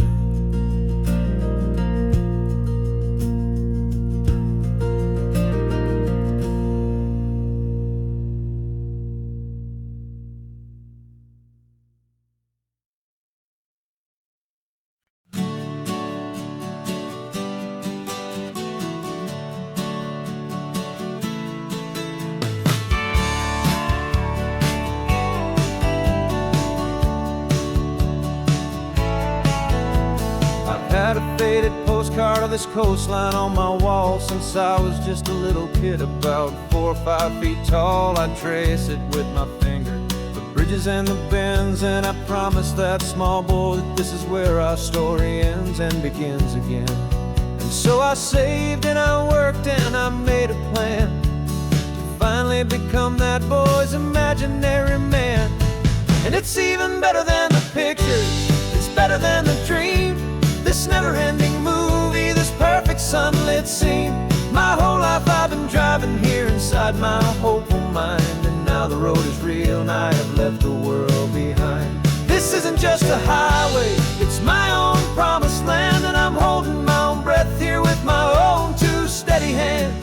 Had a faded postcard of this coastline on my wall since I was just a little kid, about 4 or 5 feet tall. I trace it with my finger, the bridges and the bends, and I promise that small boy that this is where our story ends and begins again. And so I saved and I worked and I made a plan to finally become that boy's imaginary man. And it's even better than the pictures, it's better than the dream. This never-ending movie, this perfect sunlit scene. My whole life I've been driving here inside my hopeful mind, and now the road is real and I have left the world behind. This isn't just a highway, it's my own promised land, and I'm holding my own breath here with my own 2 steady hands.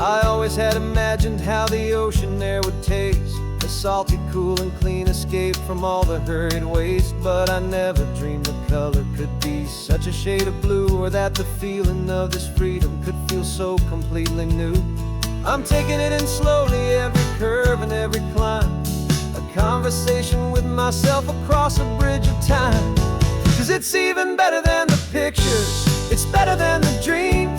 I always had imagined how the ocean there would taste, a salty, cool and clean, escape from all the hurried waste. But I never dreamed the color could be such a shade of blue, or that the feeling of this freedom could feel so completely new. I'm taking it in slowly, every curve and every climb, a conversation with myself across a bridge of time. 'Cause it's even better than the pictures, it's better than the dream.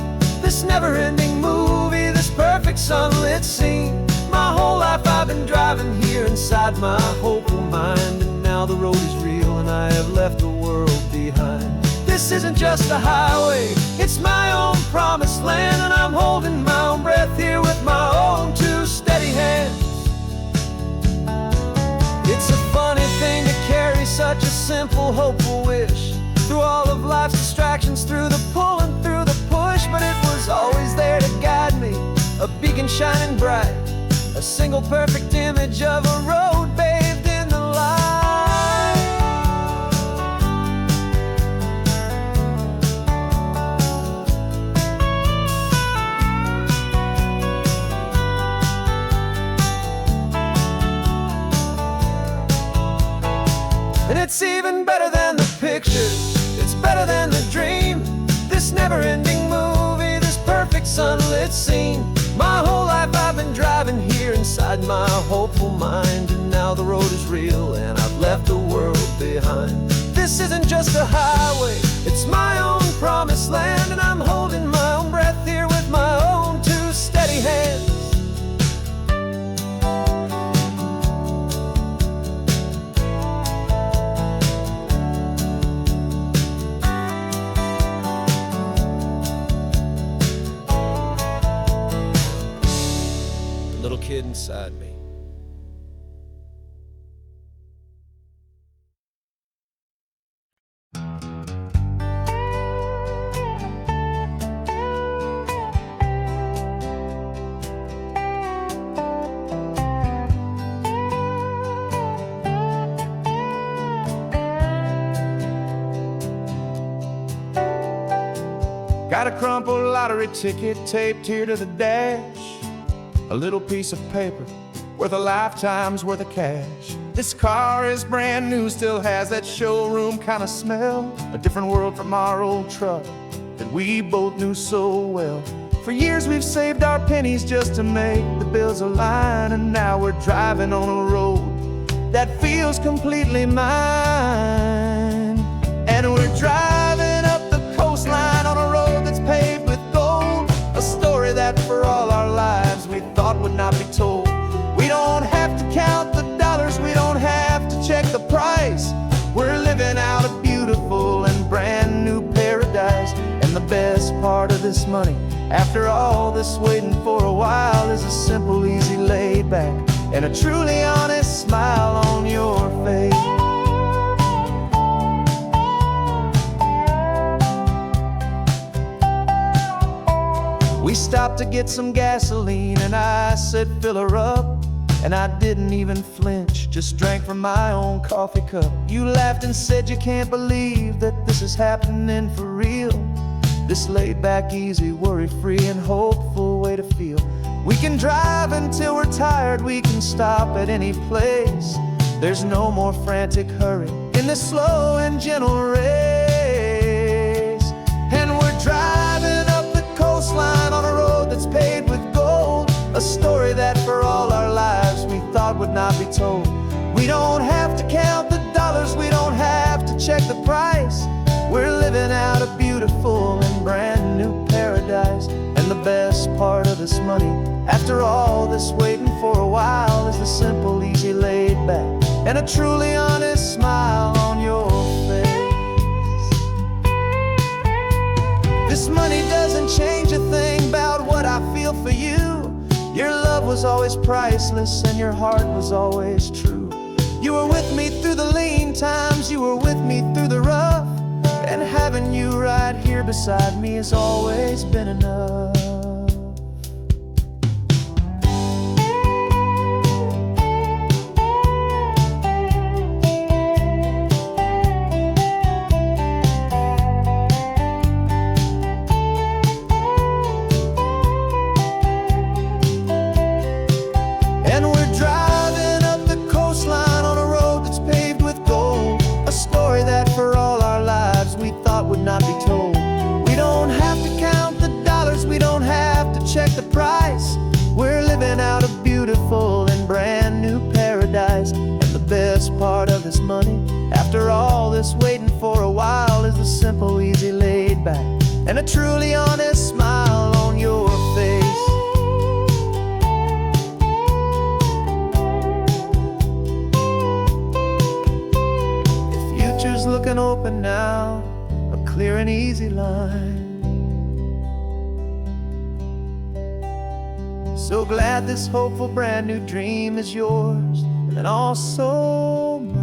This never-ending movie, this perfect sunlit scene. My whole life I've been driving here inside my hopeful mind, and now the road is real and I have left the world behind. This isn't just a highway, it's my own promised land, and I'm holding my own breath here with my own two steady hands. It's a funny thing to carry such a simple, hopeful wish through all of life's distractions, through the pull and through the push. But it was always there to guide me, a beacon shining bright, a single perfect image of a road bathed in the light. And it's even better than the pictures, it's better than the dream. This never-ending movie, this perfect sunlit scene. My whole life I've been driving here inside my hopeful mind, and now the road is real and I've left the world behind. This isn't just a highway, it's my own promised land, and I'm holding my own breath here with my own two steady hands. Little kid inside me. Got a crumpled lottery ticket taped here to the dash, a little piece of paper worth a lifetime's worth of cash. This car is brand new, still has that showroom kind of smell, a different world from our old truck that we both knew so well. For years we've saved our pennies just to make the bills align, and now we're driving on a road that feels completely mine. And we're driving up the coastline on a road that's paved with gold, a story that for all our lives we thought would not be told. We don't have to count the dollars, we don't have to check the price. We're living out a beautiful and brand new paradise. And the best part of this money, after all this waiting for a while, is a simple, easy, laid back, and a truly honest smile on your face. We stopped to get some gasoline, and I said, fill her up. And I didn't even flinch, just drank from my own coffee cup. You laughed and said you can't believe that this is happening for real. This laid back, easy, worry-free and hopeful way to feel. We can drive until we're tired, we can stop at any place. There's no more frantic hurry in this slow and gentle race. And we're driving up the coastline on a road that's paved with gold, a story that for all our lives we thought would not be told. We don't have to count the dollars, we don't have to check the price. We're living out a beautiful and brand new paradise. And the best part of this money, after all this waiting for a while, is the simple, easy, laid back, and a truly honest smile on your face. This money doesn't change a thing about what I feel for you. Your love was always priceless and your heart was always true. You were with me through the lean times, you were with me through the rough, and having you right here beside me has always been enough. And we're driving up the simple, easy, laid back, and a truly honest smile on your face. The future's looking open now, a clear and easy line. So glad this hopeful brand new dream is yours and also mine.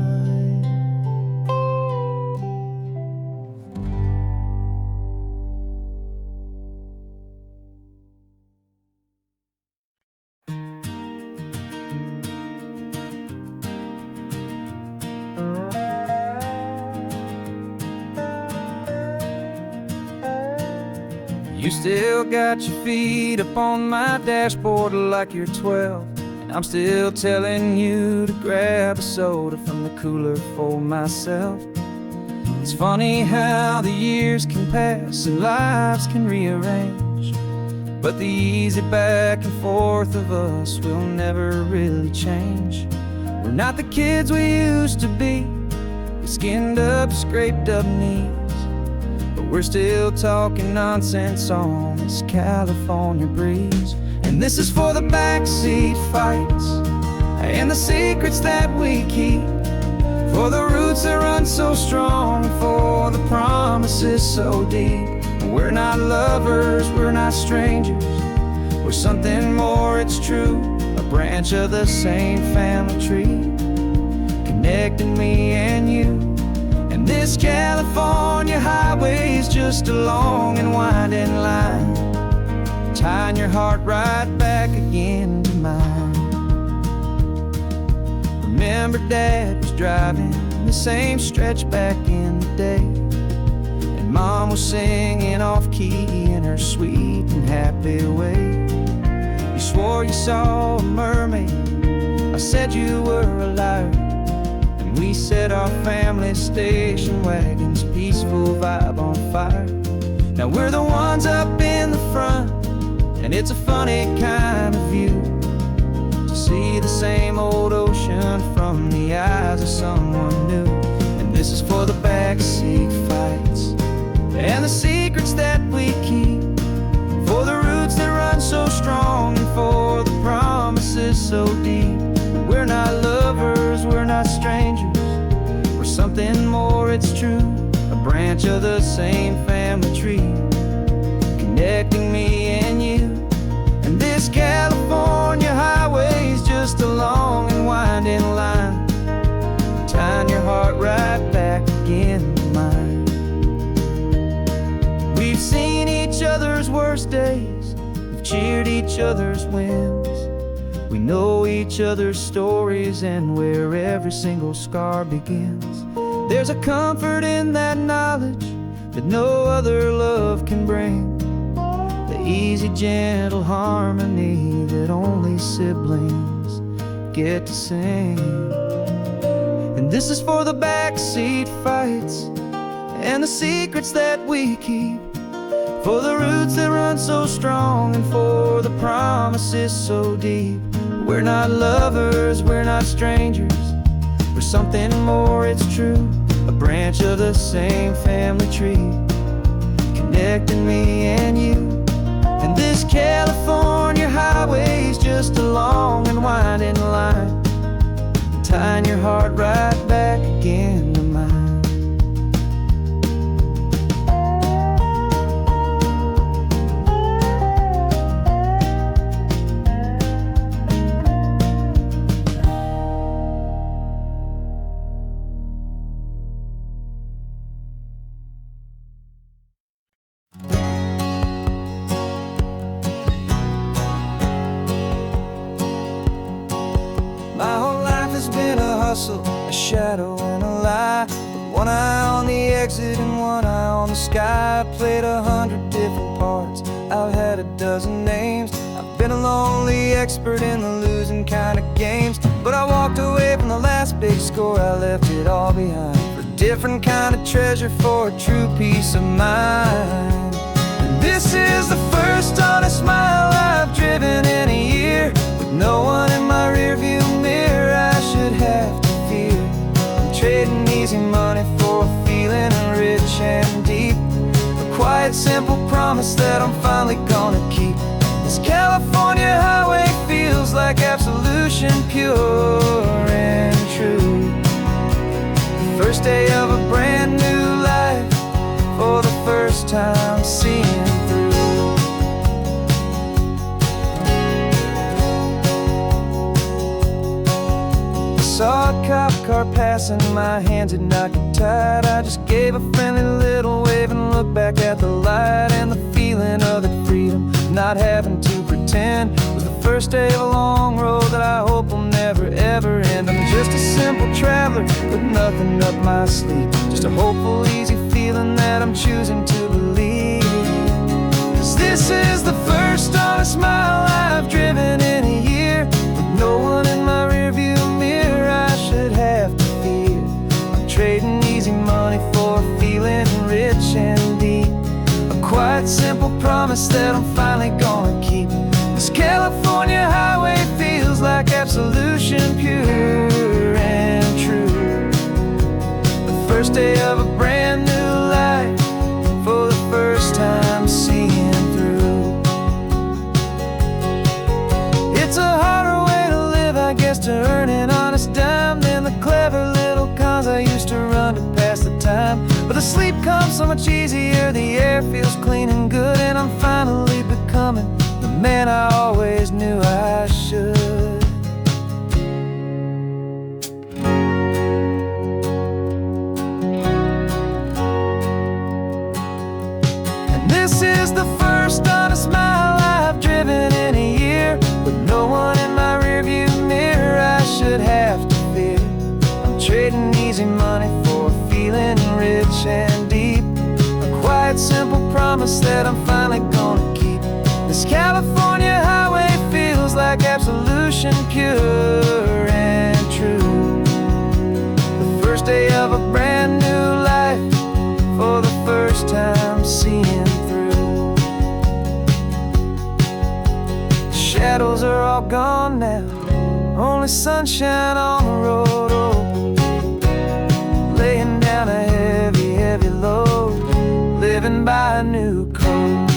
You still got your feet up on my dashboard like you're 12, and I'm still telling you to grab a soda from the cooler for myself. It's funny how the years can pass and lives can rearrange, but the easy back and forth of us will never really change. We're not the kids we used to be, with skinned up, scraped up knees, but we're still talking nonsense on this California breeze. And this is for the backseat fights and the secrets that we keep, for the roots that run so strong, for the promises so deep. We're not lovers, we're not strangers, we're something more, it's true, a branch of the same family tree, connecting me and you. And this California highway is just a long and winding line, tying your heart right back again to mine. Remember Dad was driving the same stretch back in the day, and Mom was singing off-key in her sweet and happy way. You swore you saw a mermaid, I said you were a liar, and we set our family station wagon's peaceful vibe on fire. Now we're the ones up in the front, and it's a funny kind of view to see the same old ocean from the eyes of someone new. And this is for the backseat fights and the secrets that we keep, for the roots that run so strong and for the promises so deep. We're not lovers, we're not strangers, we're something more, it's true, a branch of the same family tree, connecting me and you. And this California highway's just a long and winding line, tying your heart right back again to mine. We've seen each other's worst days, we've cheered each other's wins, we know each other's stories and where every single scar begins. There's a comfort in that knowledge that no other love can bring, the easy, gentle harmony that only siblings get to sing. And this is for the backseat fights and the secrets that we keep, for the roots that run so strong and for the promises so deep. We're not lovers, we're not strangers, we're something more, it's true, a branch of the same family tree, connecting me and you. And this California highway's just a long and winding line, tying your heart right back again to mine. My whole life has been a hustle, a shadow and a lie, with one eye on the exit and one eye on the sky. I played 100 different parts, I've had a dozen names, I've been a lonely expert in the losing kind of games. But I walked away from the last big score, I left it all behind, for a different kind of treasure, for a true peace of mind. And this is the first honest smile I've driven in a year, with no one in my rearview mirror I should have to fear. I'm trading easy money for a feeling rich and deep. simple promise that I'm finally gonna keep. This California highway feels like absolution, pure and true. The first day of a brand new life, for the first time seeing through. Saw a cop car passing, my hands had not got tied. I just gave a friendly little wave and looked back at the light. And the feeling of that freedom, not having to pretend, was the first day of a long road that I hope will never ever end. I'm just a simple traveler with nothing up my sleeve, just a hopeful, easy feeling that I'm choosing to believe. 'Cause this is the first honest mile I've driven in a year, with no one in my rearview mirror I should have to fear. I'm trading easy money for a feeling rich and deep, a quiet, simple promise that I'm finally gonna keep. This California highway feels like absolution, pure and true. The first day of a brand new life, for the first time seeing through. It's a harder way to live, I guess, to earn an honest dime than the clever little cons I used to run to pass the time. But the sleep comes so much easier, the air feels clean and good, and I'm finally becoming the man I always knew I should. And this is the first honest mile I've driven in a year, with no one in my rearview mirror I should have to fear. I'm trading easy money for a feeling rich and deep, a quiet, simple promise that I'm finally gonna keep. This California highway feels like absolution, pure and true. The first day of a brand new life, for the first time seeing through. The shadows are all gone now, only sunshine on the road. Oh, laying down a heavy, heavy load, living by a new code.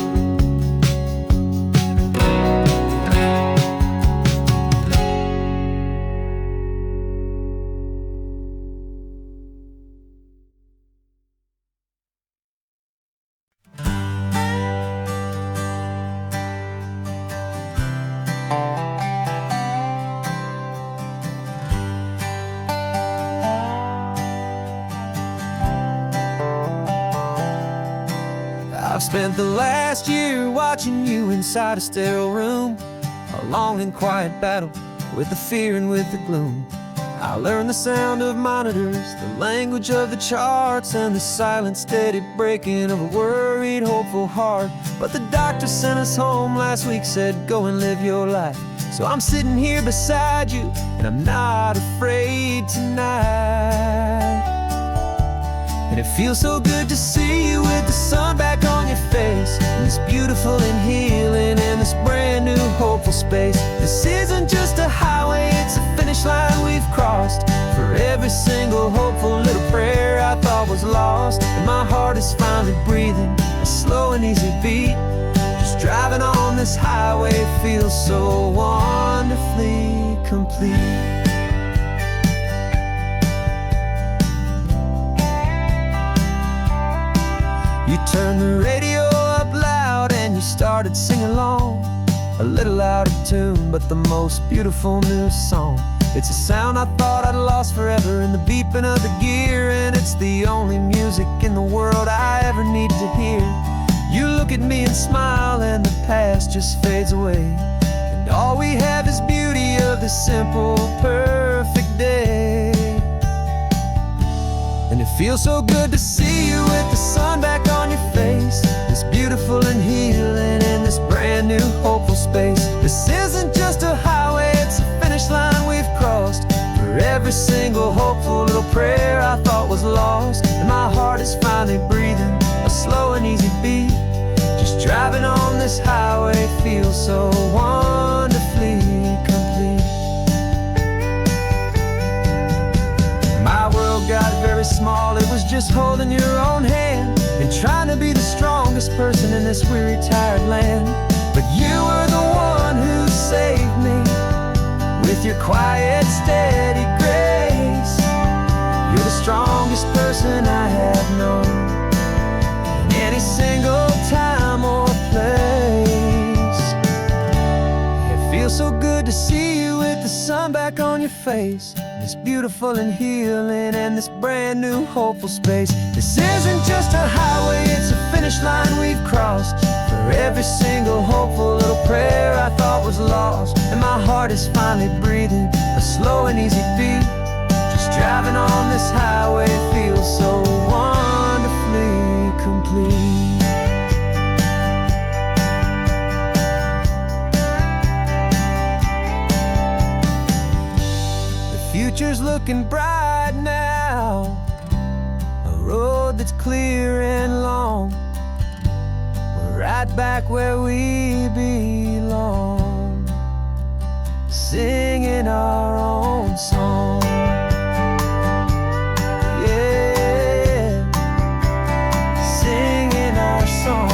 I've spent the last year watching you inside a sterile room, a long and quiet battle with the fear and with the gloom. I learned the sound of monitors, the language of the charts, and the silent, steady breaking of a worried, hopeful heart. But the doctor sent us home last week, said, go and live your life. So I'm sitting here beside you, and I'm not afraid tonight. And it feels so good to see you with the sun back on your face, and this beautiful and healing in this brand new hopeful space. This isn't just a highway, it's a finish line we've crossed. For every single hopeful little prayer I thought was lost, and my heart is finally breathing a slow and easy beat. Just driving on this highway feels so wonderfully complete. You turned the radio up loud and you started singing along, a little out of tune, but the most beautiful new song. It's a sound I thought I'd lost forever in the beeping of the gear, and it's the only music in the world I ever need to hear. You look at me and smile and the past just fades away, and all we have is beauty of this simple, perfect day. And it feels so good to see you with the sun back on your face, this beautiful and healing in this brand new hopeful space. This isn't just a highway, it's a finish line we've crossed. For every single hopeful little prayer I thought was lost, and my heart is finally breathing a slow and easy beat. Just driving on this highway feels so wonderfully complete. My world got very small, it was just holding your own hand and trying to be the strongest person in this weary, tired land. But you were the one who saved me with your quiet, steady grace. You're the strongest person I have known in any single time or place. It feels so good to see you with the sun back on your face. This beautiful and healing and this brand new hopeful space. This isn't just a highway, it's a finish line we've crossed. For every single hopeful little prayer I thought was lost. And my heart is finally breathing a slow and easy beat. Just driving on this highway feels so wonderfully complete. Future's looking bright now, a road that's clear and long. We're right back where we belong, singing our own song. Yeah, singing our song.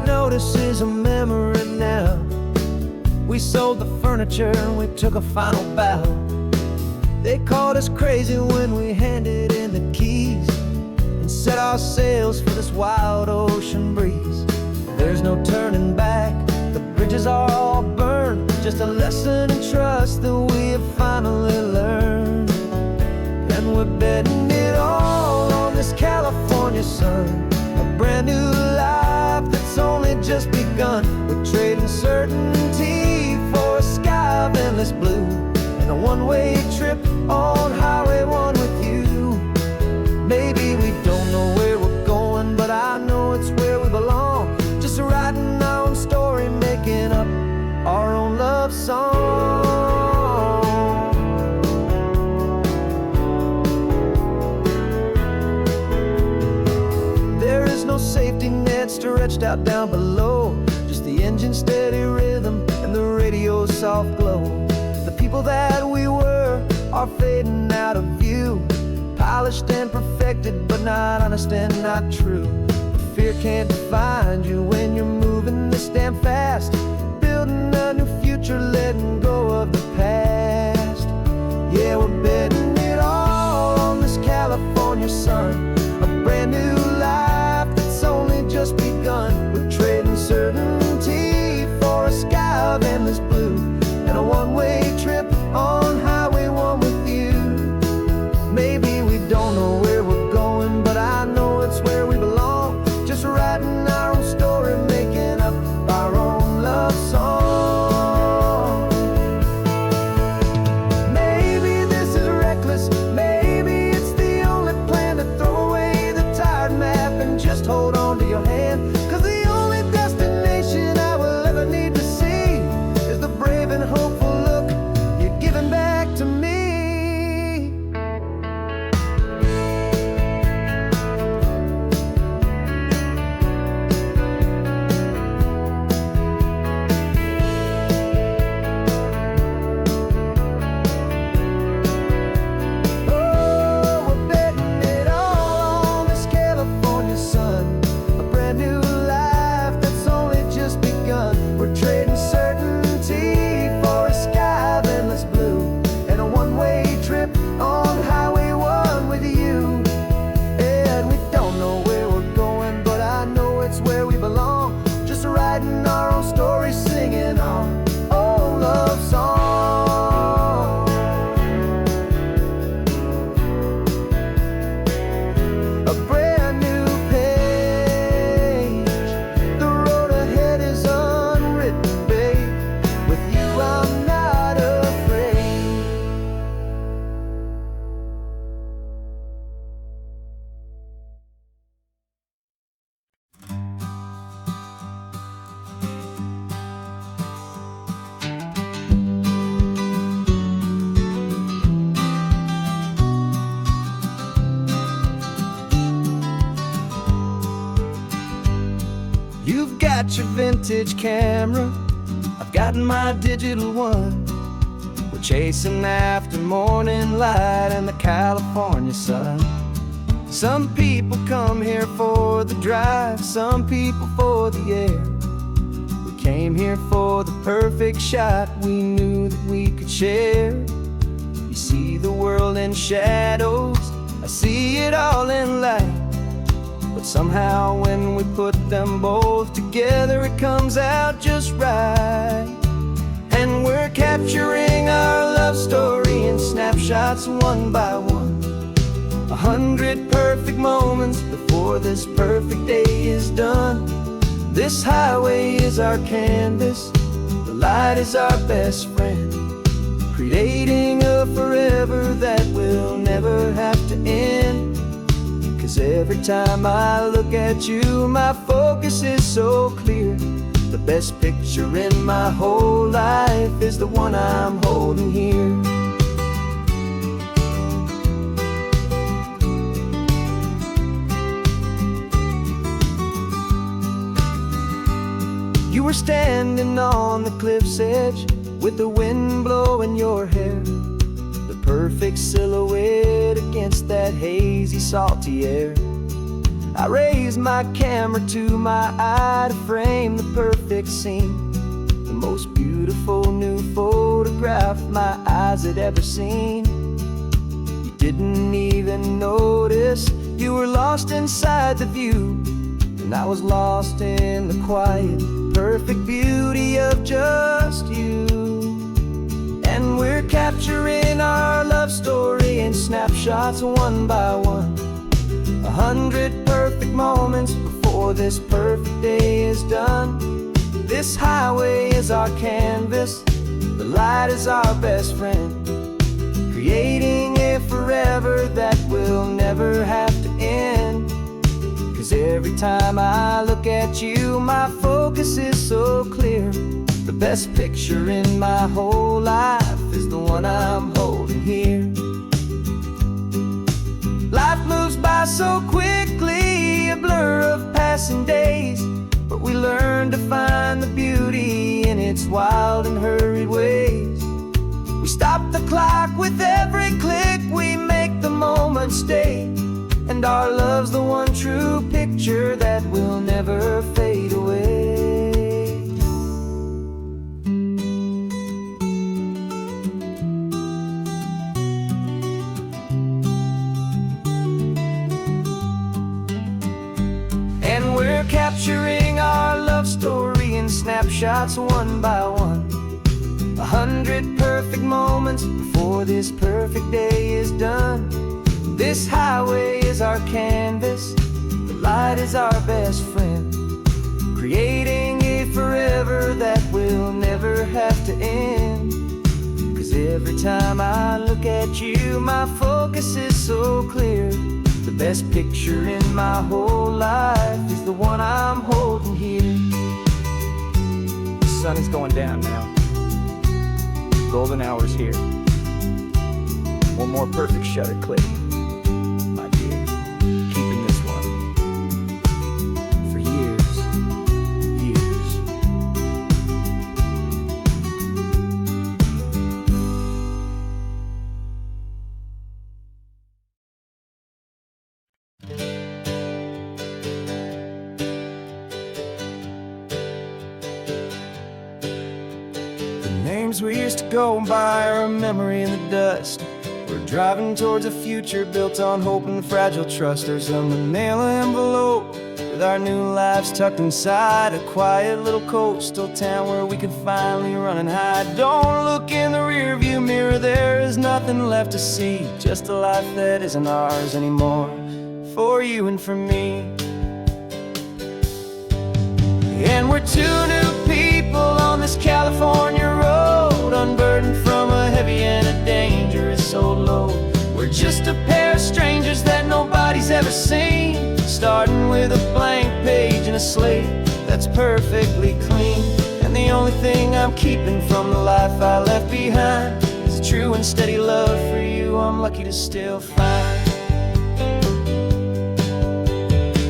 Notice is a memory now. We sold the furniture and we took a final bow. They called us crazy when we handed in the keys and set our sails for this wild ocean breeze. There's no turning back, the bridges are all burned. Just a lesson in trust that we have finally learned. And we're betting it all on this California sun, a brand new life that's only just begun. We're trading certainty for a sky of endless blue and a one-way trip on Highway 1 with you. Maybe we don't know where we're going, but I know it's where we belong. Just writing our own story, making up our own love song. There is no safety net stretched out down below, just the engine's steady rhythm and the radio's soft glow. The people that we were are fading out of view, polished and perfected, but not honest and not true. Fear can't find you when you're moving this damn fast, building a new future, letting go of the past. Yeah, we're betting it all on this California sun, a brand new life that's only just begun. We're trading certainty for a sky of endless blue and a one-way trip on Highway 1 with you. Maybe we don't know where we're going, but I know it's where we belong. Just writing our own story, making up our own love song. Maybe this is reckless, maybe it's the only plan to throw away the tired map and just hold on to your hand. 'Cause the only destination I will ever need to see is the brave and hopeful look you're giving back to me. Oh, we're betting it all on this California sun, a brand new life that's only just begun. We're trading certainty for a sky of endless blue and a one-way trip on Highway 1 with you. And we don't know where we're going, but I know it's where we belong. Just writing our own story, singing our own love song. A brand new page, the road ahead is unwritten, babe. With you I'm not afraid. You've got your vintage camera, I've got my digital one. We're chasing after morning light and the California sun. Some people come here for the drive, some people for the air. We came here for the perfect shot we knew that we could share. You see the world in shadows, I see it all in light. But somehow when we put them both together, it comes out just right. And we're capturing our love story in snapshots one by one. 100 perfect moments before this perfect day is done. This highway is our canvas, the light is our best friend, creating a forever that will never have to end. 'Cause every time I look at you, my focus is so clear. The best picture in my whole life is the one I'm holding here. You were standing on the cliff's edge with the wind blowing your hair, the perfect silhouette against that hazy, salty air. I raised my camera to my eye to frame the perfect scene, the most beautiful new photograph my eyes had ever seen. You didn't even notice, you were lost inside the view, and I was lost in the quiet, perfect beauty of just you. And we're capturing our love story in snapshots one by one. 100 perfect moments before this perfect day is done. This highway is our canvas, the light is our best friend, creating a forever that will never have to end. 'Cause every time I look at you, my focus is so clear. The best picture in my whole life is the one I'm holding here. Life moves by so quickly, a blur of passing days, but we learn to find the beauty in its wild and hurried ways. We stop the clock with every click, we make the moment stay, and our love's the one true picture that will never fade away. And we're capturing our love story in snapshots one by one. 100 perfect moments before this perfect day is done. This highway is our canvas, the light is our best friend, creating a forever that will never have to end. 'Cause every time I look at you, my focus is so clear. The best picture in my whole life is the one I'm holding here. The sun is going down now. Golden hour's here. One more perfect shutter click. Keeping this one for years, years. The names we used to go by are a memory in the dust. We're driving towards a future built on hope and fragile trust. There's a manila envelope with our new lives tucked inside, a quiet little coastal town where we could finally run and hide. Don't look in the rearview mirror, there is nothing left to see, just a life that isn't ours anymore, for you and for me. And we're two new people on this California road, unburdened from a heavy and a dangerous old load. We're just a pair of strangers that nobody's ever seen, starting with a blank page and a slate that's perfectly clean. And the only thing I'm keeping from the life I left behind is a true and steady love for you I'm lucky to still find.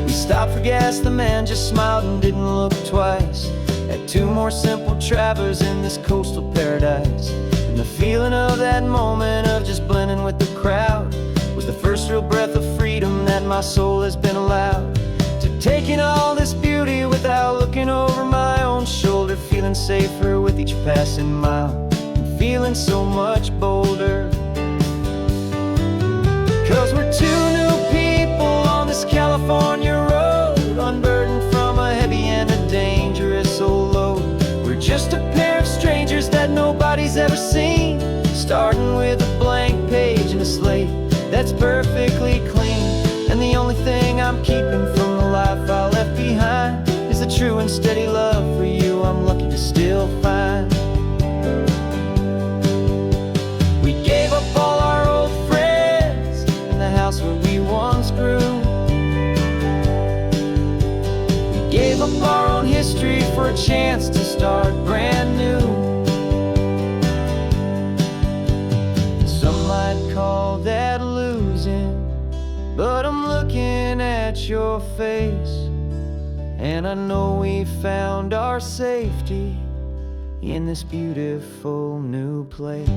We stopped for gas, the man just smiled and didn't look twice. Had two more simple travelers in this coastal paradise. And the feeling of that moment of just blending with the crowd was the first real breath of freedom that my soul has been allowed to take in all this beauty without looking over my own shoulder, feeling safer with each passing mile and feeling so much bolder. 'Cause we're two new people on this California road, unburdened from a heavy and a dangerous old load. We're just a pair of strangers that nobody's ever seen, starting with a blank page and a slate that's perfectly clean. And the only thing I'm keeping from the life I left behind is the true and steady love for you I'm lucky to still find. We gave up all our old friends and the house where we once grew. We gave up our own history for a chance to start brand new. Some might call that losing, but I'm looking at your face, and I know we found our safety in this beautiful new place.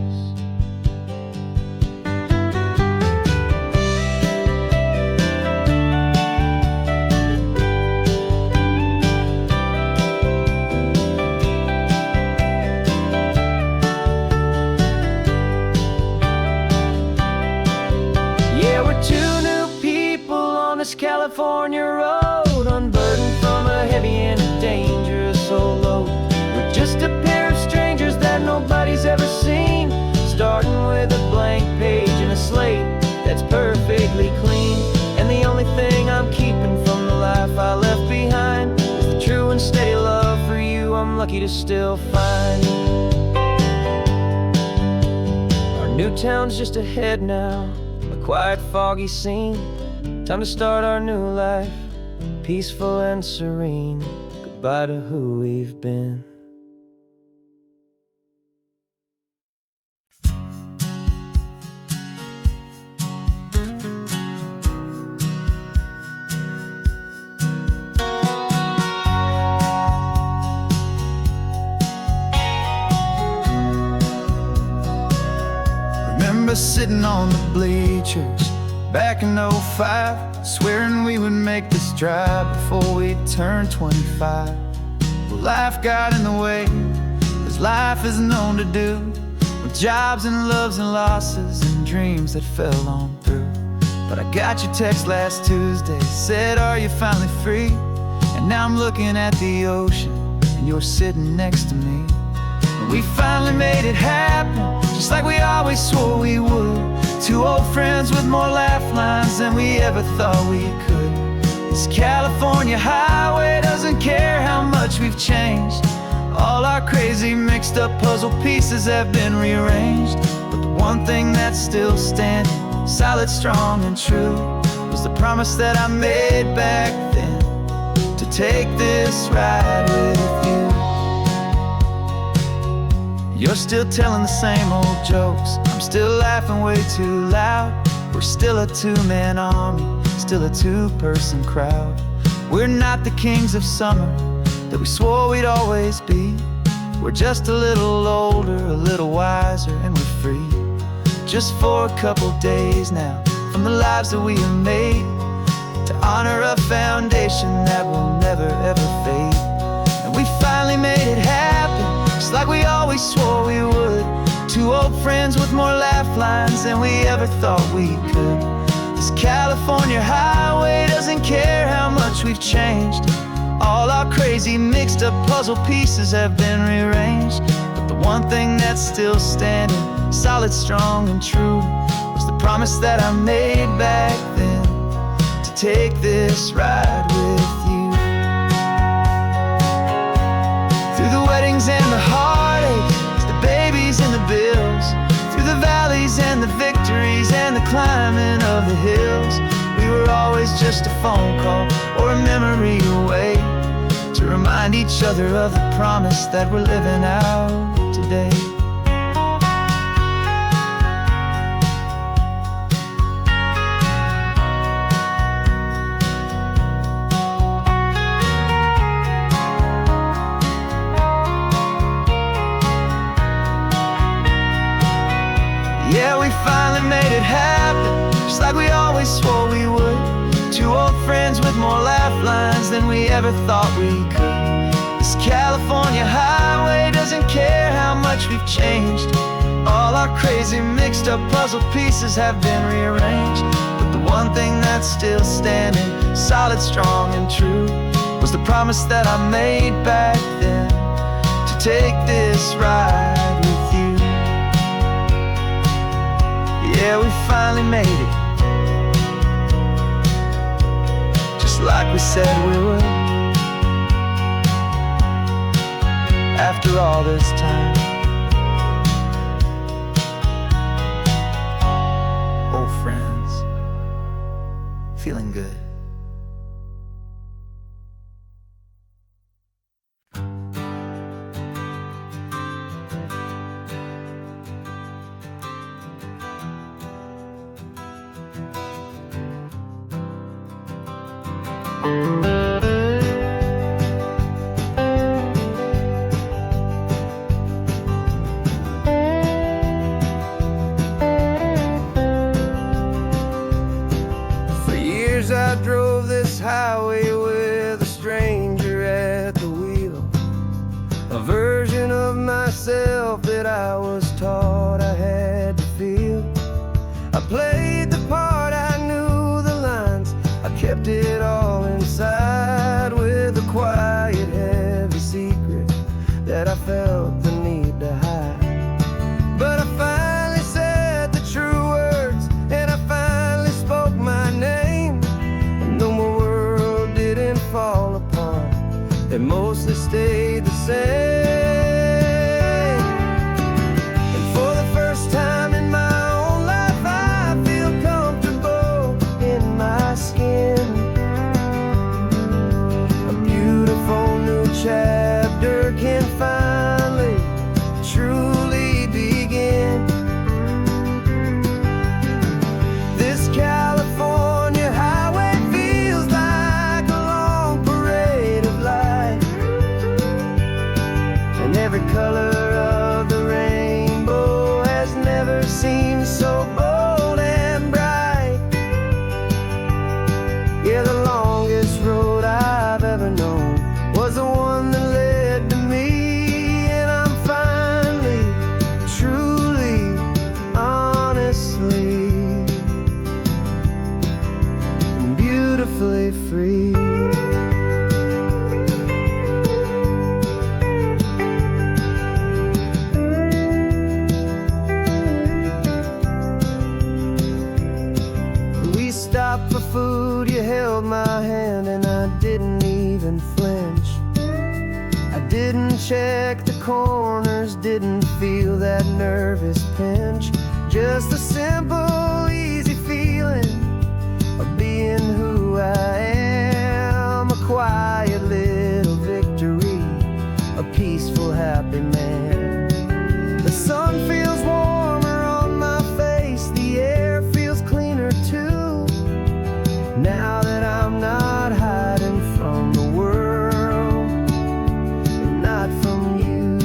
Yeah, we're two new people on this California road, unburdened from a heavy and a dangerous old load. We're just a pair of strangers that nobody's ever seen, starting with a blank page and a slate that's perfectly clean. And the only thing I'm keeping from the life I left behind is the true and steady love for you I'm lucky to still find. Our new town's just ahead now, a quiet, foggy scene. Time to start our new life, peaceful and serene. Goodbye to who we've been. Remember sitting on the bleachers back in '05, swearing we would make this drive before we turned 25. Well, life got in the way, as life is known to do, with jobs and loves and losses and dreams that fell on through. But I got your text last Tuesday, said, are you finally free? And now I'm looking at the ocean, and you're sitting next to me. And we finally made it happen, just like we always swore we would. Two old friends with more laugh lines than we ever thought we could. This California highway doesn't care how much we've changed. All our crazy mixed up puzzle pieces have been rearranged. But the one thing that's still standing, solid, strong and true, was the promise that I made back then, to take this ride with you. You're still telling the same old jokes, I'm still laughing way too loud. We're still a two-man army, still a two-person crowd. We're not the kings of summer that we swore we'd always be. We're just a little older, a little wiser, and we're free. Just for a couple days now, from the lives that we have made, to honor a foundation that will never ever fade. And we finally made it happen, just like we always swore we would. Two old friends with more laugh lines than we ever thought we could. This California highway doesn't care how much we've changed. All our crazy mixed up puzzle pieces have been rearranged. But the one thing that's still standing, solid, strong and true, was the promise that I made back then, to take this ride with you. Through the weddings and the heartaches, the babies and the bills, through the valleys and the victories and the climbing of the hills, we were always just a phone call or a memory away, to remind each other of the promise that we're living out today. than we ever thought we could. This California highway doesn't care how much we've changed. All our crazy mixed up puzzle pieces have been rearranged, but the one thing that's still standing, solid, strong, and true, was the promise that I made back then, to take this ride with you. Yeah, we finally made it, just like we said we would. After all this time, old friends, feeling good. For years I drove this highway with a stranger at the wheel, a version of myself that I was taught I had to feel. I played the part, I knew the lines, I kept it all inside, with a quiet, heavy secret that I felt the need to hide. But I finally said the true words, and I finally spoke my name, and though my world didn't fall apart, it mostly stayed the same. And for the first time in my own life, I feel comfortable in my skin. A beautiful new chapter can finally truly begin. This California highway feels like a long parade of light, and every color of the rainbow has never seemed so bold and bright. Yeah, the longest road I've ever known was the one that led to me, and I'm finally, truly, honestly, beautifully free. We stopped for food, you held my hand, and I didn't even flinch. I didn't check the corners, didn't feel that nervous pinch. Just a simple, easy feeling of being who I am. A quiet little victory, a peaceful, happy man. The sun feels warmer on my face, the air feels cleaner too, now that I'm not hiding from the world, and not from you.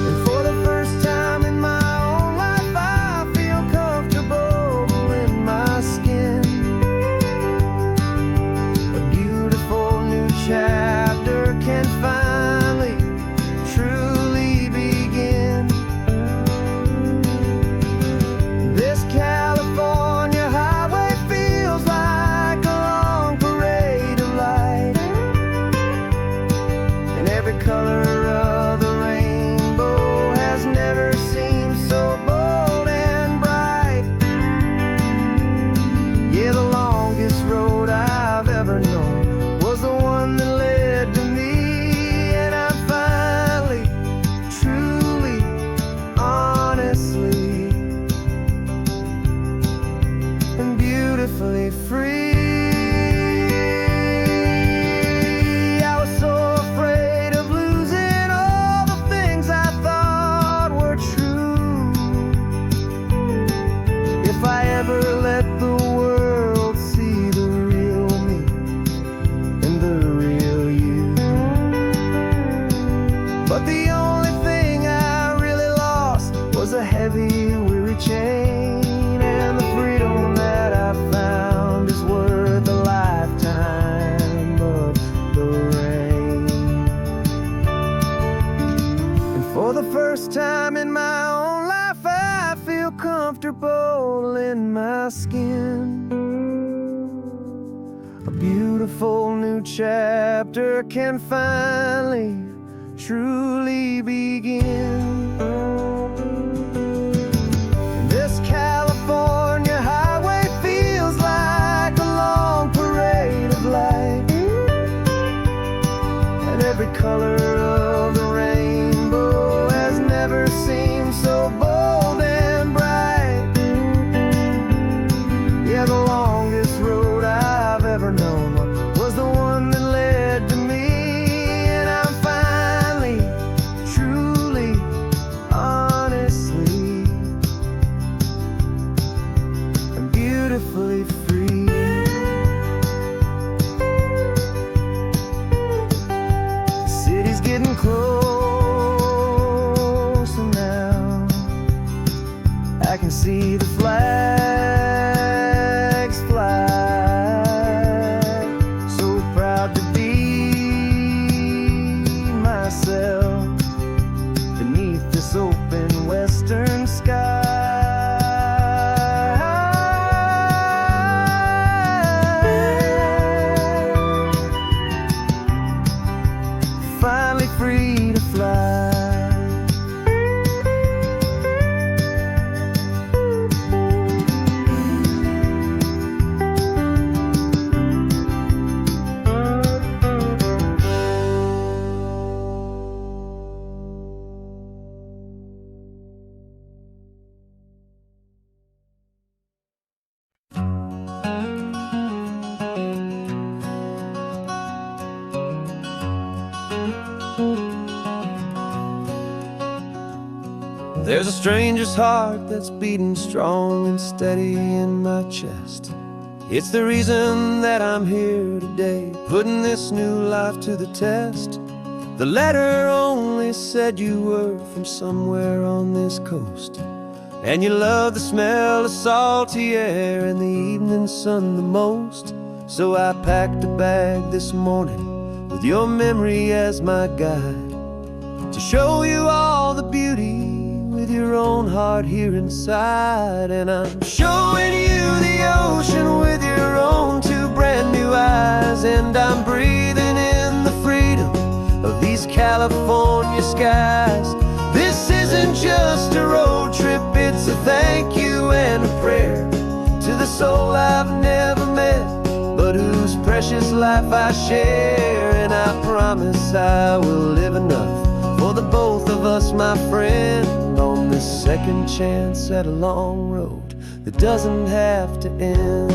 And for the first time in my own life, I feel comfortable in my skin. first time in my own life I feel comfortable in my skin. A beautiful new chapter can finally, truly begin. This California highway feels like a long parade of light, and every color of the rainbow has never seemed so bold and bright. Yeah, the longest road I've ever known was the one that led to me, and I'm finally, truly, honestly, I'm beautifully free. The city's getting closer now. I can see the flags fly. So proud to be myself beneath this open western sky. Finally free to fly. There's a stranger's heart that's beating strong and steady in my chest. It's the reason that I'm here today, putting this new life to the test. The letter only said you were from somewhere on this coast, and you love the smell of salty air and the evening sun the most. So I packed a bag this morning with your memory as my guide, to show you all the beauty with your own heart here inside. And I'm showing you the ocean with your own two brand new eyes, and I'm breathing in the freedom of these California skies. This isn't just a road trip, it's a thank you and a prayer to the soul I've never met, but whose precious life I share. And I promise I will live enough for the both of us, my friend, on this second chance at a long road that doesn't have to end.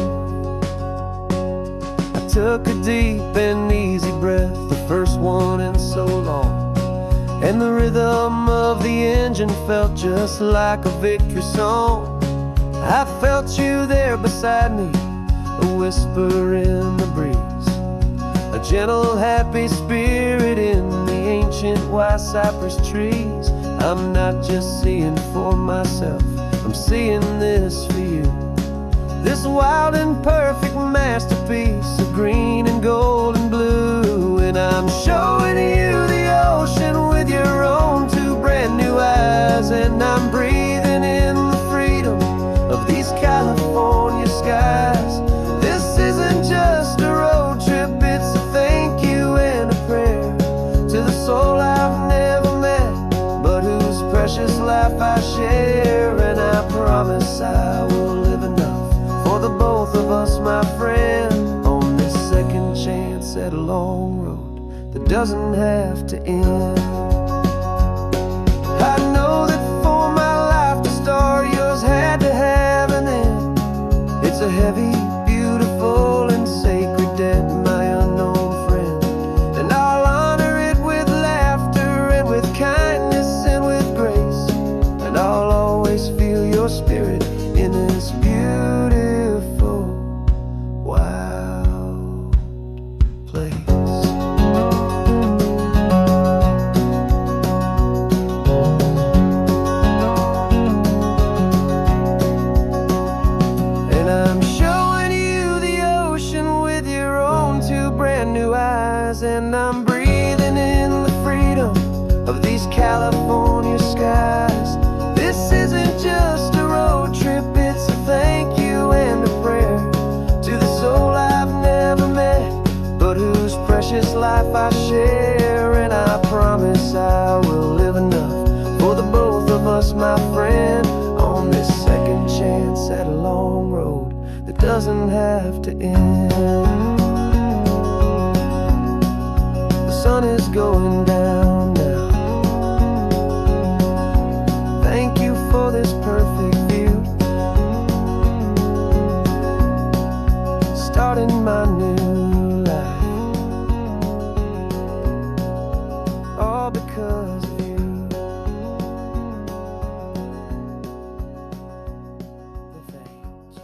I took a deep and easy breath, the first one in so long, and the rhythm of the engine felt just like a victory song. I felt you there beside me, a whisper in the breeze, a gentle happy spirit in the ancient white cypress trees. I'm not just seeing for myself, I'm seeing this for you, this wild and perfect masterpiece of green and gold and blue. And I'm showing you the ocean with your own two brand new eyes, and I'm breathing in the freedom of these California skies. This isn't just a road trip, it's a thank you and a prayer to the soul I've never met, but whose precious life I share. And I promise I will live enough for the both of us, my friend, on this second chance at a long road that doesn't have to end. I know that for my life to start, yours had to have an end. It's a heavy, beautiful, and sacred debt, my unknown friend, and I'll honor it with laughter and with kindness and with grace, and I'll always feel your spirit in this beautiful, wild place. And I'm showing you the ocean with your own two brand new eyes, and I'm breathing in the freedom of these these California skies. This isn't just a road trip, it's a thank you and a prayer to the soul I've never met, but whose precious life I share. And I promise I will live enough for the both of us, my friend, on this second chance at a long road that doesn't have to end. The sun is going down now. Thank you for this perfect view, starting my new life, all because of you. Thank you.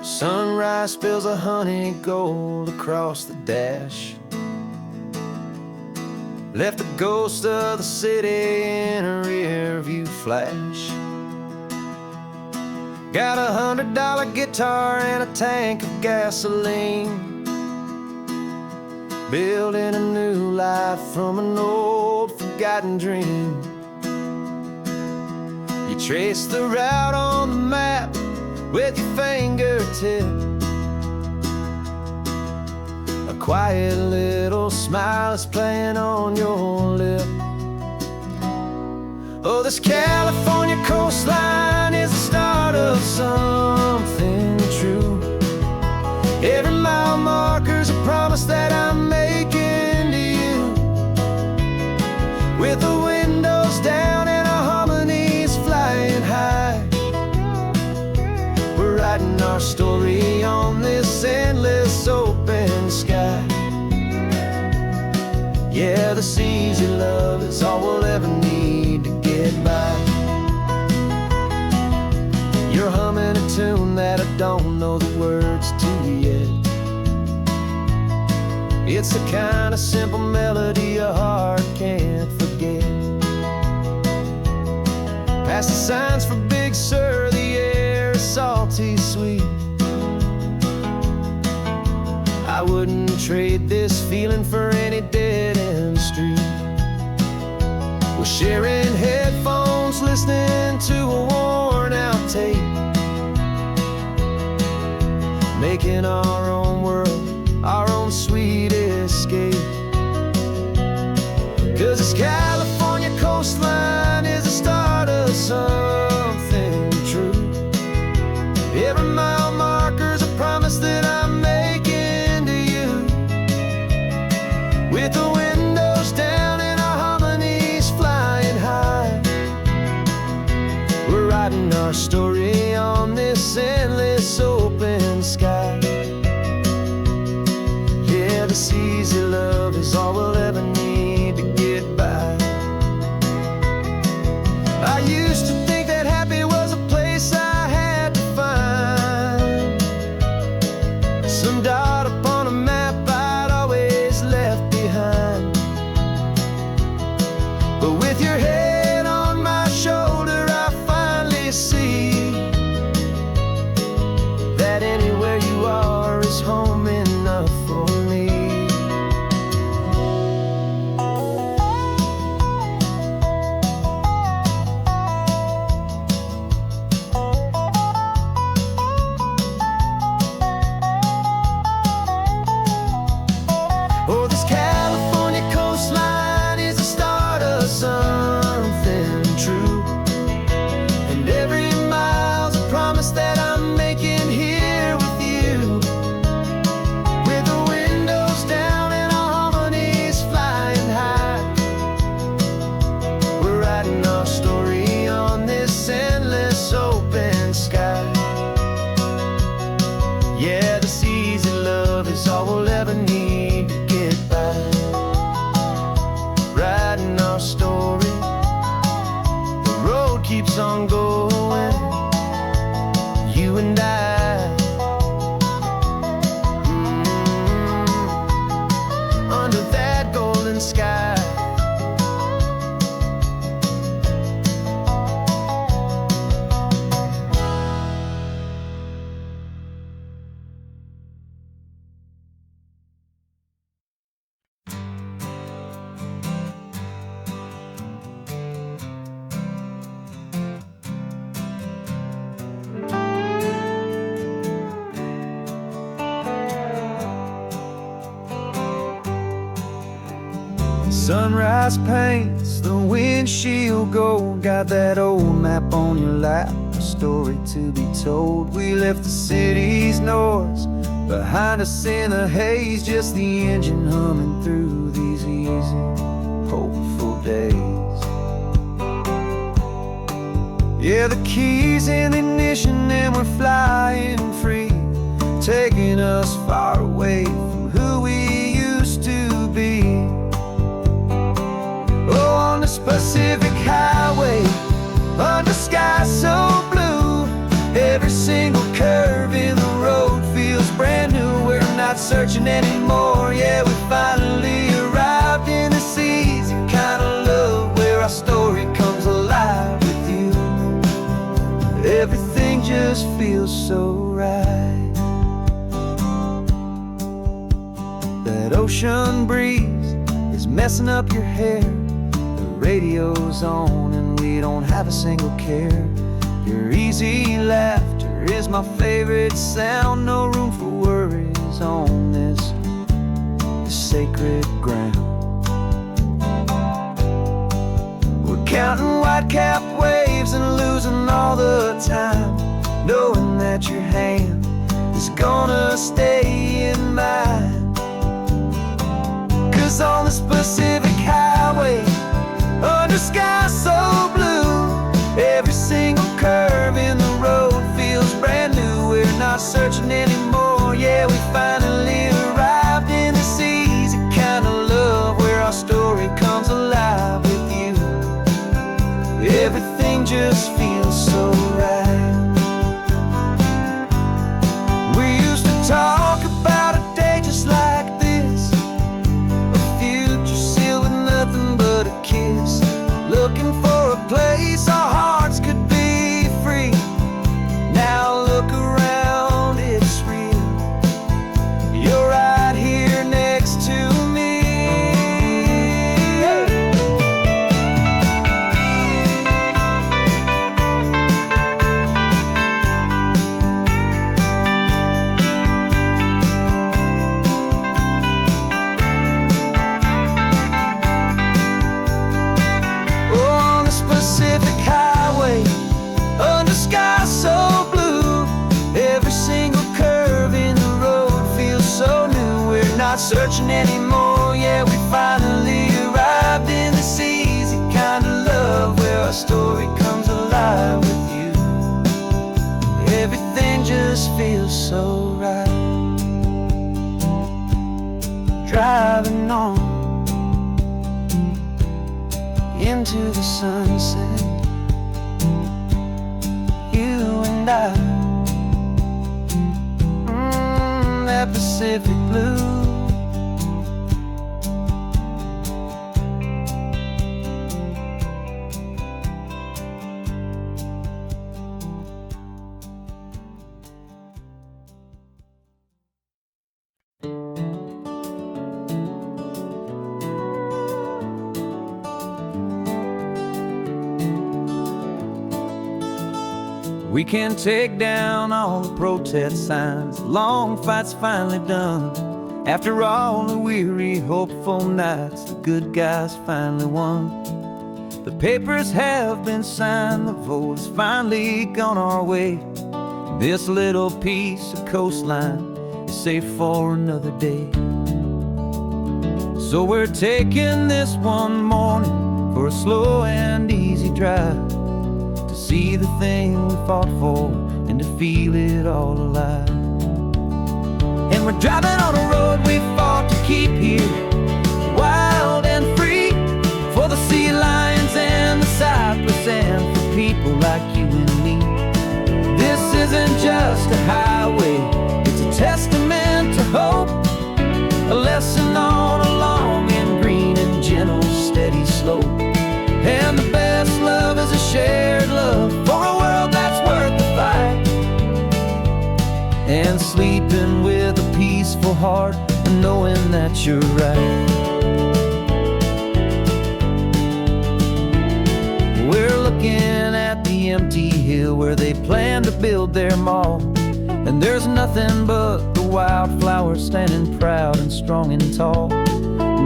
Sunrise spills a honey gold across the dash, left the ghost of the city in a rear view flash. Got $100 guitar and a tank of gasoline, building a new life from an old forgotten dream. You trace the route on the map with your fingertip, a quiet little smile is playing on your lip. Oh, this California coastline is the start of something true. Every mile marker's a promise that I'm making to you, with the windows down and our harmonies flying high. We're writing our story on this endless open sky. Yeah, this easy love is all we'll ever need to get by. You're humming a tune that I don't know the words to yet. It's the kind of simple melody a heart can't forget. Past the signs for Big Sur, the air is salty sweet. I wouldn't trade this feeling for any dead-end street. We're sharing headphones, listening to a worn-out tape, making our own world, our own sweet escape. 'Cause this California coastline is the start of something true. Every mile marker's a promise that I'm making to you, with the windows down and our harmonies flying high. We're writing our story on this endless open sky. Yeah, this easy love is all we'll ever need to get by. I used to think that happy was a place I had to find, some dot upon a map I'd always left behind. But with your head on my shoulder, I finally see that anywhere you are is home enough for me. Oh, this California coastline is the start of something true, and every mile's a promise that I'm making here with you, with the windows down and our harmonies flying high. We're writing our story on this endless open sky. Yeah, this easy love is all we'll ever need to get by. Writing our story, the road keeps on going, you and I. Sunrise paints the windshield gold. Got that old map on your lap, a story to be told. We left the city's noise behind us in the haze, just the engine humming through these easy, hopeful days. Yeah, the keys in the ignition and we're flying free, taking us far away from who we used to be. Oh, on this Pacific highway, under sky so blue, every single curve in the road feels brand new. We're not searching anymore, yeah, we finally arrived in this easy kind of love, where our story comes alive with you. Everything just feels so right. That ocean breeze is messing up your hair, the radio's on and we don't have a single care. Your easy laughter is my favorite sound, no room for worries on this sacred ground. We're counting white-capped waves and losing all the time, knowing that your hand is gonna stay in mine. 'Cause on this Pacific highway, under sky so blue, every single curve in the road feels brand new. We're not searching anymore, yeah, we finally arrived in this easy kind of love, where our story comes alive with you. Everything just feels so right. We used to talk about a day just like this, a future sealed with nothing but a kiss, looking for a place our hearts could be free. Now look around, it's real. You're right here next to me. Oh, on this Pacific highway, under sky so blue, every single curve in the road feels so new. We're not searching anymore, yeah, we finally arrived in this easy kind of love, where our story comes alive with you. Everything just feels so right. Driving on into the sunset, you and I, that Pacific blue. We can take down all the protest signs, the long fight's finally done. After all the weary, hopeful nights, the good guys finally won. The papers have been signed, the vote has finally gone our way. This little piece of coastline is safe for another day. So we're taking this one morning for a slow and easy drive, see the thing we fought for and to feel it all alive. And we're driving on a road we fought to keep here, wild and free, for the sea lions and the cypress and for people like you and me. This isn't just a highway, it's a testament to hope, a lesson on a long and green and gentle steady slope. And the best love is a shared love for a world that's worth the fight, and sleeping with a peaceful heart and knowing that you're right. We're looking at the empty hill where they plan to build their mall, and there's nothing but the wildflowers standing proud and strong and tall.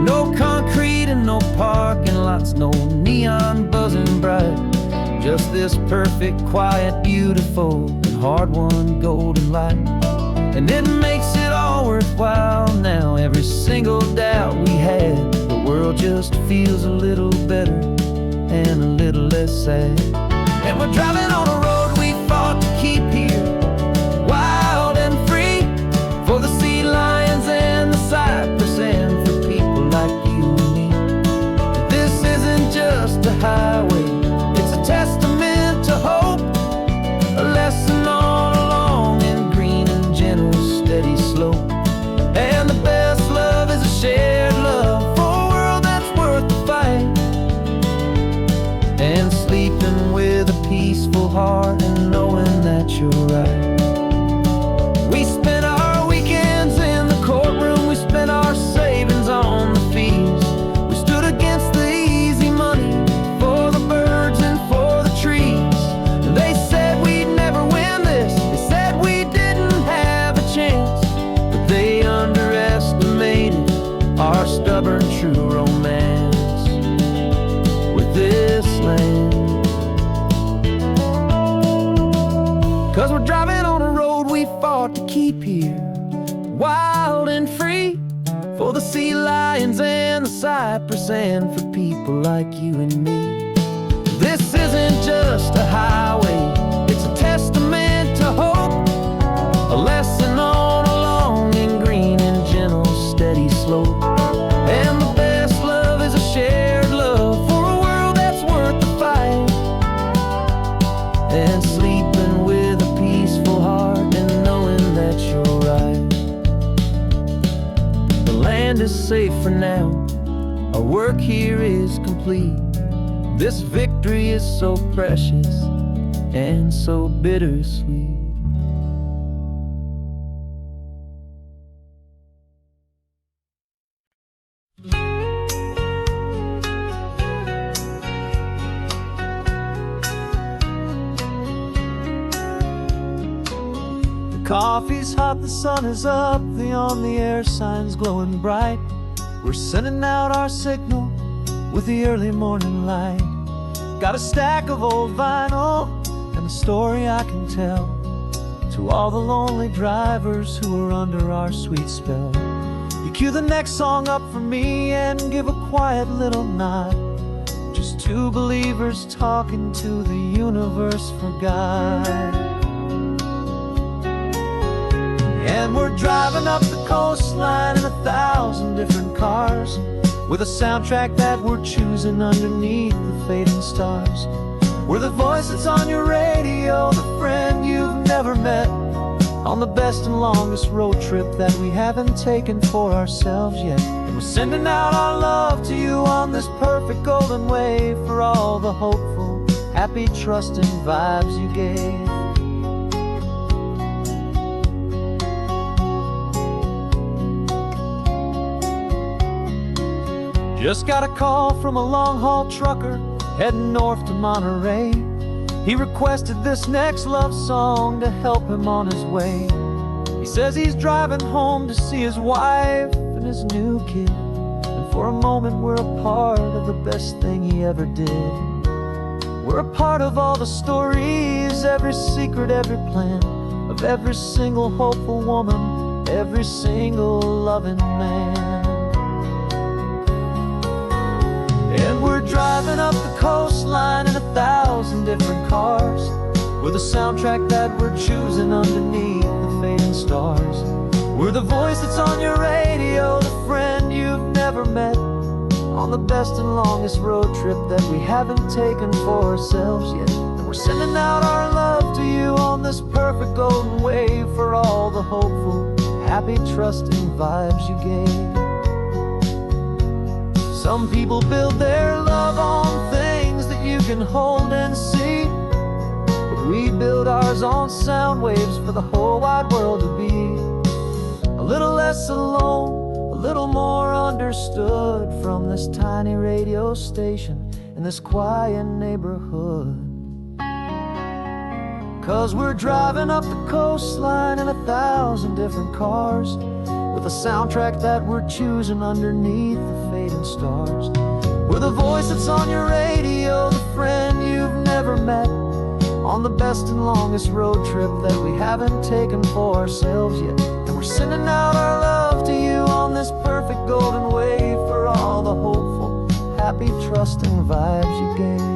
No concrete street and no parking lots, no neon buzzing bright. Just this perfect, quiet, beautiful, and hard-won golden light. And it makes it all worthwhile now. Every single doubt we had, the world just feels a little better and a little less sad. And we're driving on a road we fought to keep here, wild and free, for the sea lions and the cypress and for people like you and me. This isn't just a highway, it's a testament to hope, a lesson all along in green and gentle, steady slope. And the best love is a shared love for a world that's worth the fight. And sleeping with a peaceful heart and knowing that you're right. We spent our weekends in the courtroom, we spent our savings on the fees. We stood against the easy money for the birds and for the trees. And they said we'd never win this, they said we didn't have a chance, but they underestimated our stubborn true romance with this land. 'Cause we're driving on a road we fought to keep here, wild and free, for the sea lions and the cypress and for people like you and me. This isn't just a highway, it's a testament to hope, a lesson on along in green and gentle, steady slope. And the best love is a shared love for a world that's worth the fight. And sleeping with a peaceful heart and knowing that you're right. The land is safe for now, our work here is complete. This victory is so precious and so bittersweet. Coffee's hot, the sun is up, the on-the-air sign's glowing bright. We're sending out our signal with the early morning light. Got a stack of old vinyl and a story I can tell to all the lonely drivers who are under our sweet spell. You cue the next song up for me and give a quiet little nod. Just two believers talking to the universe for God. And we're driving up the coastline in 1,000 different cars, with a soundtrack that we're choosing underneath the fading stars. We're the voice that's on your radio, the friend you've never met, on the best and longest road trip that we haven't taken for ourselves yet. And we're sending out our love to you on this perfect golden wave, for all the hopeful, happy, trusting vibes you gave. Just got a call from a long-haul trucker heading north to Monterey. He requested this next love song to help him on his way. He says he's driving home to see his wife and his new kid, and for a moment we're a part of the best thing he ever did. We're a part of all the stories, every secret, every plan, of every single hopeful woman, every single loving man. And we're driving up the coastline in 1,000 different cars, with a soundtrack that we're choosing underneath the fading stars. We're the voice that's on your radio, the friend you've never met, on the best and longest road trip that we haven't taken for ourselves yet. And we're sending out our love to you on this perfect golden wave, for all the hopeful, happy, trusting vibes you gave. Some people build their love on things that you can hold and see, but we build ours on sound waves for the whole wide world to be a little less alone, a little more understood, from this tiny radio station in this quiet neighborhood. 'Cause we're driving up the coastline in 1,000 different cars, with a soundtrack that we're choosing underneath the fading stars. We're the voice that's on your radio, the friend you've never met, on the best and longest road trip that we haven't taken for ourselves yet. And we're sending out our love to you on this perfect golden wave for all the hopeful, happy, trusting vibes you gave.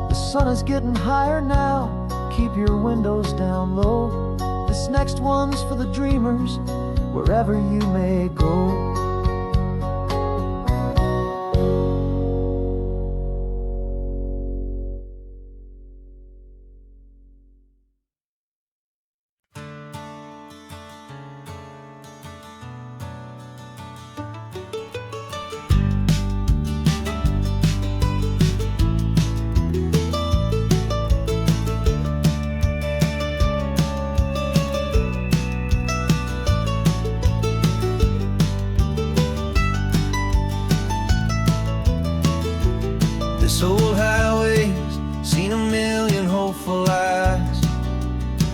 The sun is getting higher now, keep your windows down low. This next one's for the dreamers, wherever you may go. This old highway's seen a million hopeful eyes,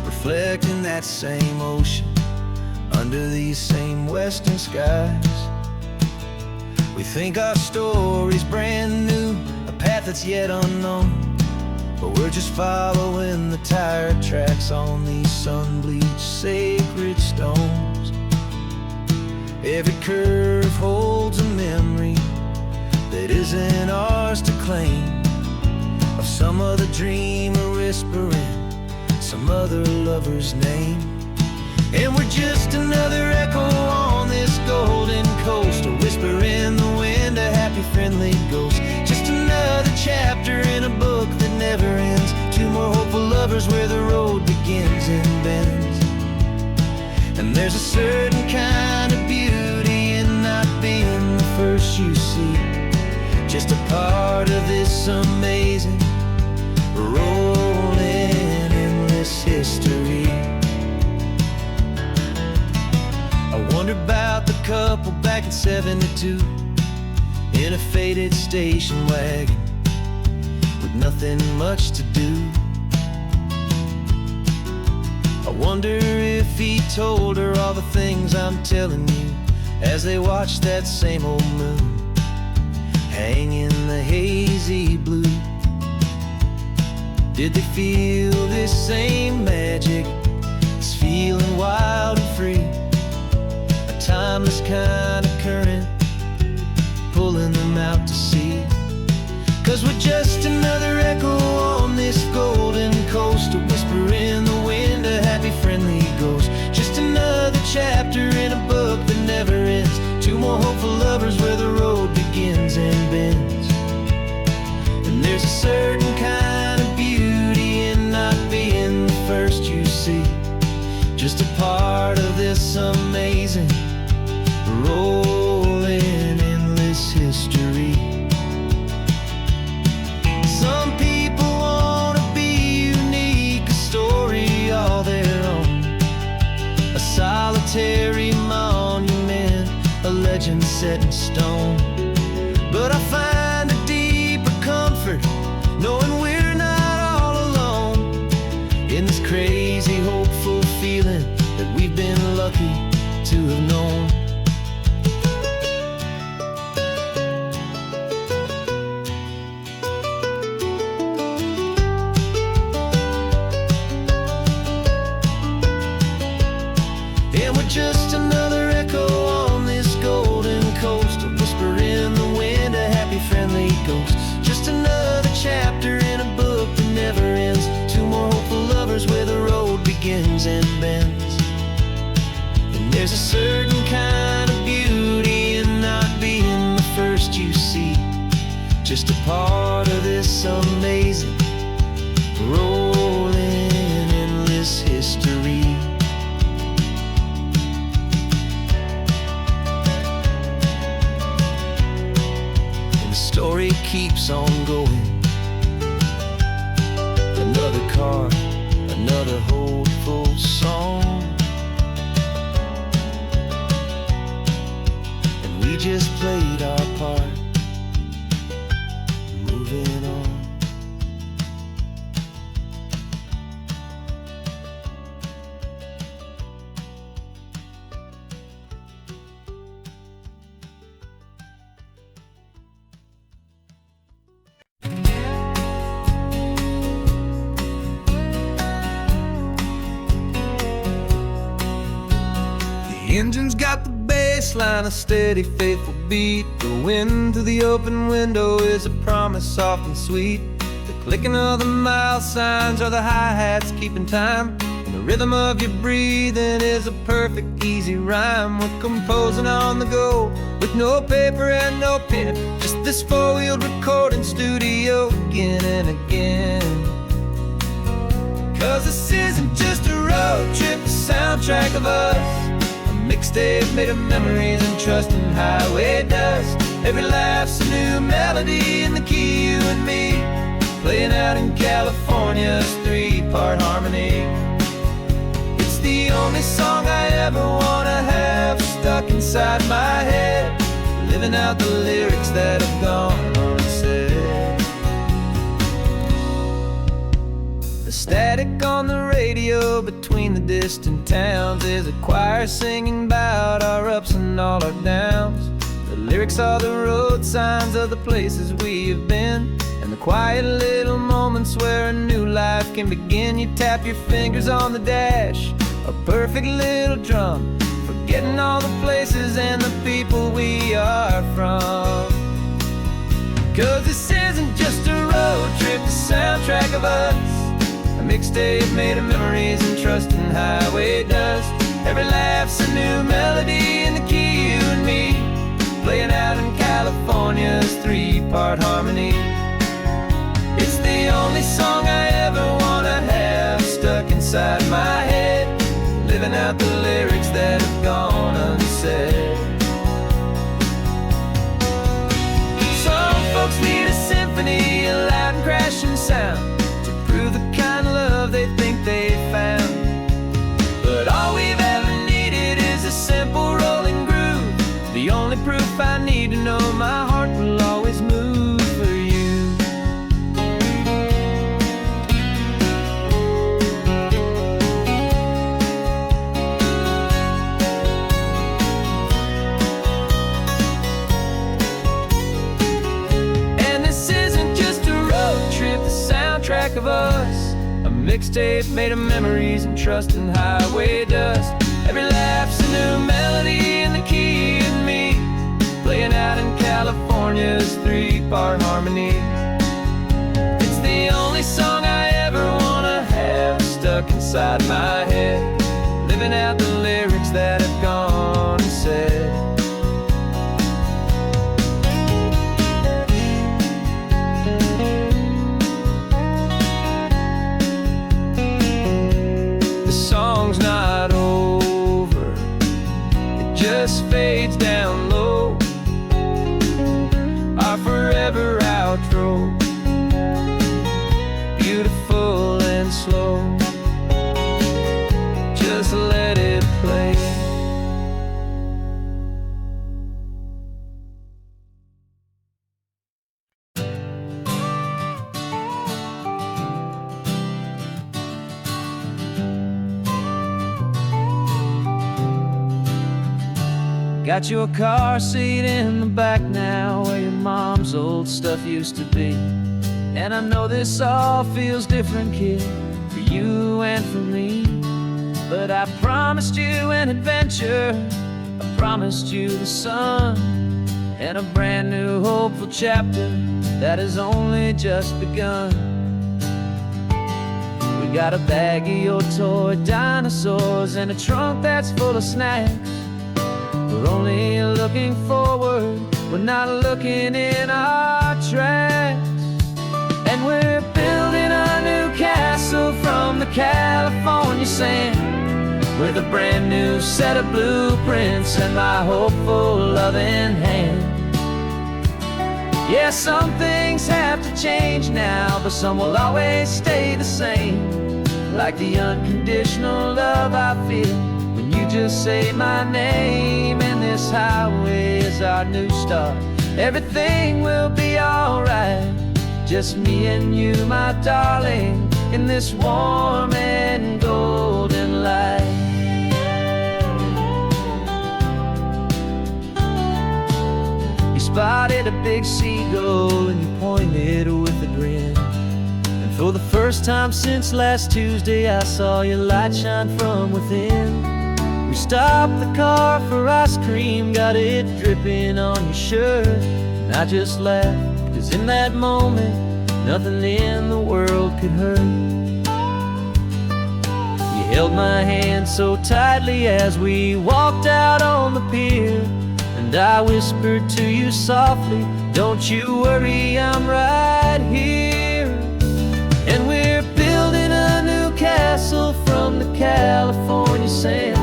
reflecting that same ocean under these same western skies. We think our story's brand new, a path that's yet unknown, but we're just following the tire tracks on these sun-bleached sacred stones. Every curve holds a memory that isn't ours to claim, of some other dreamer whispering some other lover's name. And we're just another echo on this golden coast, a whisper in the wind, a happy friendly ghost. Just another chapter in a book that never ends, two more hopeful lovers where the road begins and bends. And there's a certain kind of beauty in not being the first you see, just a part of this amazing, rolling, endless history. I wonder about the couple back in '72 in a faded station wagon with nothing much to do. I wonder if he told her all the things I'm telling you as they watched that same old moon hang in the hazy blue. Did they feel this same magic, this feeling wild and free, a timeless kind of current pulling them out to sea? 'Cause we're just another echo on this golden coast, a whisper in the wind, a happy friendly ghost. Just another chapter in a book that never ends, two more hopeful lovers where the road begins and bends. And there's a certain kind of beauty in not being the first you see, just a part of this amazing, rolling, endless history. Some people want to be unique, a story all their own, a solitary monument, a legend set in stone. But I find a deeper comfort knowing we're not all alone in this crazy, hopeful feeling that we've been lucky to have known. And we're just another echo on this golden coast, a whisper in the wind, a happy friendly ghost. Just another chapter in a book that never ends, two more hopeful lovers where the road begins and bends. And there's a certain kind of beauty in not being the first you see, just a part of this amazing, rolling, endless history. Story keeps on going. Another car, another hopeful song, and we just played our part, moving on. engine's got the bass line, a steady, faithful beat. The wind through the open window is a promise soft and sweet. The clicking of the mile signs are the hi-hats keeping time. And the rhythm of your breathing is a perfect, easy rhyme. We're composing on the go with no paper and no pen, just this four-wheeled recording studio again and again. 'Cause this isn't just a road trip, the soundtrack of us. Mixtape made of memories and trust in highway dust. Every laugh's a new melody in the key, you and me, playing out in California's three-part harmony. It's the only song I ever wanna have stuck inside my head, living out the lyrics that have gone unsaid. The static on the radio between the distant towns is a choir singing about our ups and all our downs. The lyrics are the road signs of the places we have been, and the quiet little moments where a new life can begin. You tap your fingers on the dash, a perfect little drum, forgetting all the places and the people we are from. 'Cause this isn't just a road trip, the soundtrack of us. Mixtape made of memories and trust in highway dust. Every laugh's a new melody in the key, you and me, playing out in California's three-part harmony. It's the only song I ever wanna have stuck inside my head, living out the lyrics that have gone unsaid. Some folks need a symphony, a loud and crashing sound, the kind of love they think they found. But all we've ever needed is a simple rolling groove, the only proof I need to know my heart will always move for you. And this isn't just a road trip, the soundtrack of us. A mixtape made of memories and trust in highway dust. Every laugh's a new melody in the key, and me, playing out in California's three-part harmony. It's the only song I ever wanna have stuck inside my head, living out the lyrics that have gone unsaid. Song's not over, it just fades down low, our forever outro, beautiful and slow, just let it play. Got your car seat in the back now, where your mom's old stuff used to be. And I know this all feels different, kid, for you and for me. But I promised you an adventure, I promised you the sun, and a brand new hopeful chapter that has only just begun. We got a bag of your toy dinosaurs and a trunk that's full of snacks. We're only looking forward, we're not looking in our tracks. And we're building a new castle from the California sand, with a brand new set of blueprints and my hopeful loving hand. Yeah, some things have to change now, but some will always stay the same. Like the unconditional love I feel when you just say my name. And this highway is our new start, everything will be alright. Just me and you, my darling, in this warm and golden light. You spotted a big seagull and you pointed with a grin. And for the first time since last Tuesday, I saw your light shine from within. We We stopped the car for ice cream, got it dripping on your shirt. And I just laughed, 'cause in that moment, nothing in the world could hurt. You held my hand so tightly as we walked out on the pier, and I whispered to you softly, don't you worry, I'm right here. And we're building a new castle from the California sand,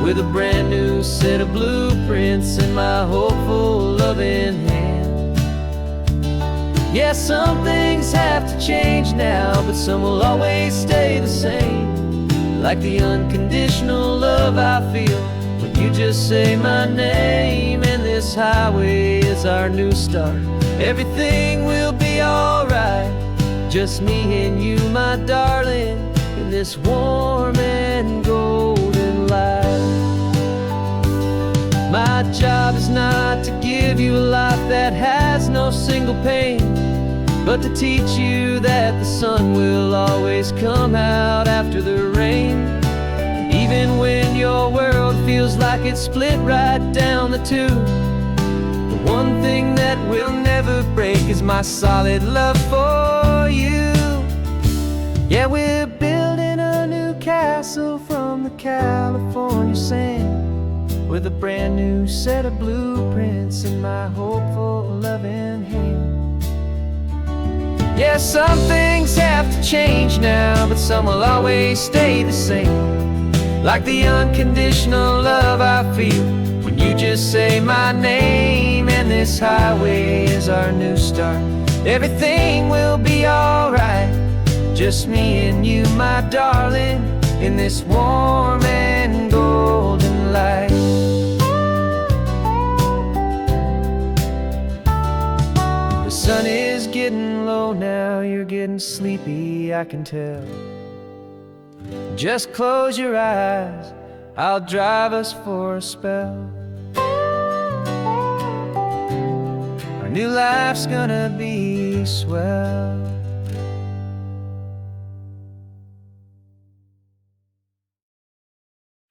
with a brand new set of blueprints in my hopeful, loving hand. Yeah, some things have to change now, but some will always stay the same. Like the unconditional love I feel when you just say my name. And this highway is our new start. Everything will be alright, just me and you, my darling, in this warm and golden light. My job is not to give you a life that has no single pain, but to teach you that the sun will always come out after the rain. And even when your world feels like it's split right down the two, the one thing that will never break is my solid love for you. Yeah, we're building a new castle from the California sand, with a brand new set of blueprints in my hopeful, loving hand. Yeah, some things have to change now, but some will always stay the same. Like the unconditional love I feel when you just say my name. And this highway is our new start. Everything will be alright, just me and you, my darling, in this warm and golden light. The sun is getting low now, you're getting sleepy, I can tell. Just close your eyes, I'll drive us for a spell. Our new life's gonna be swell.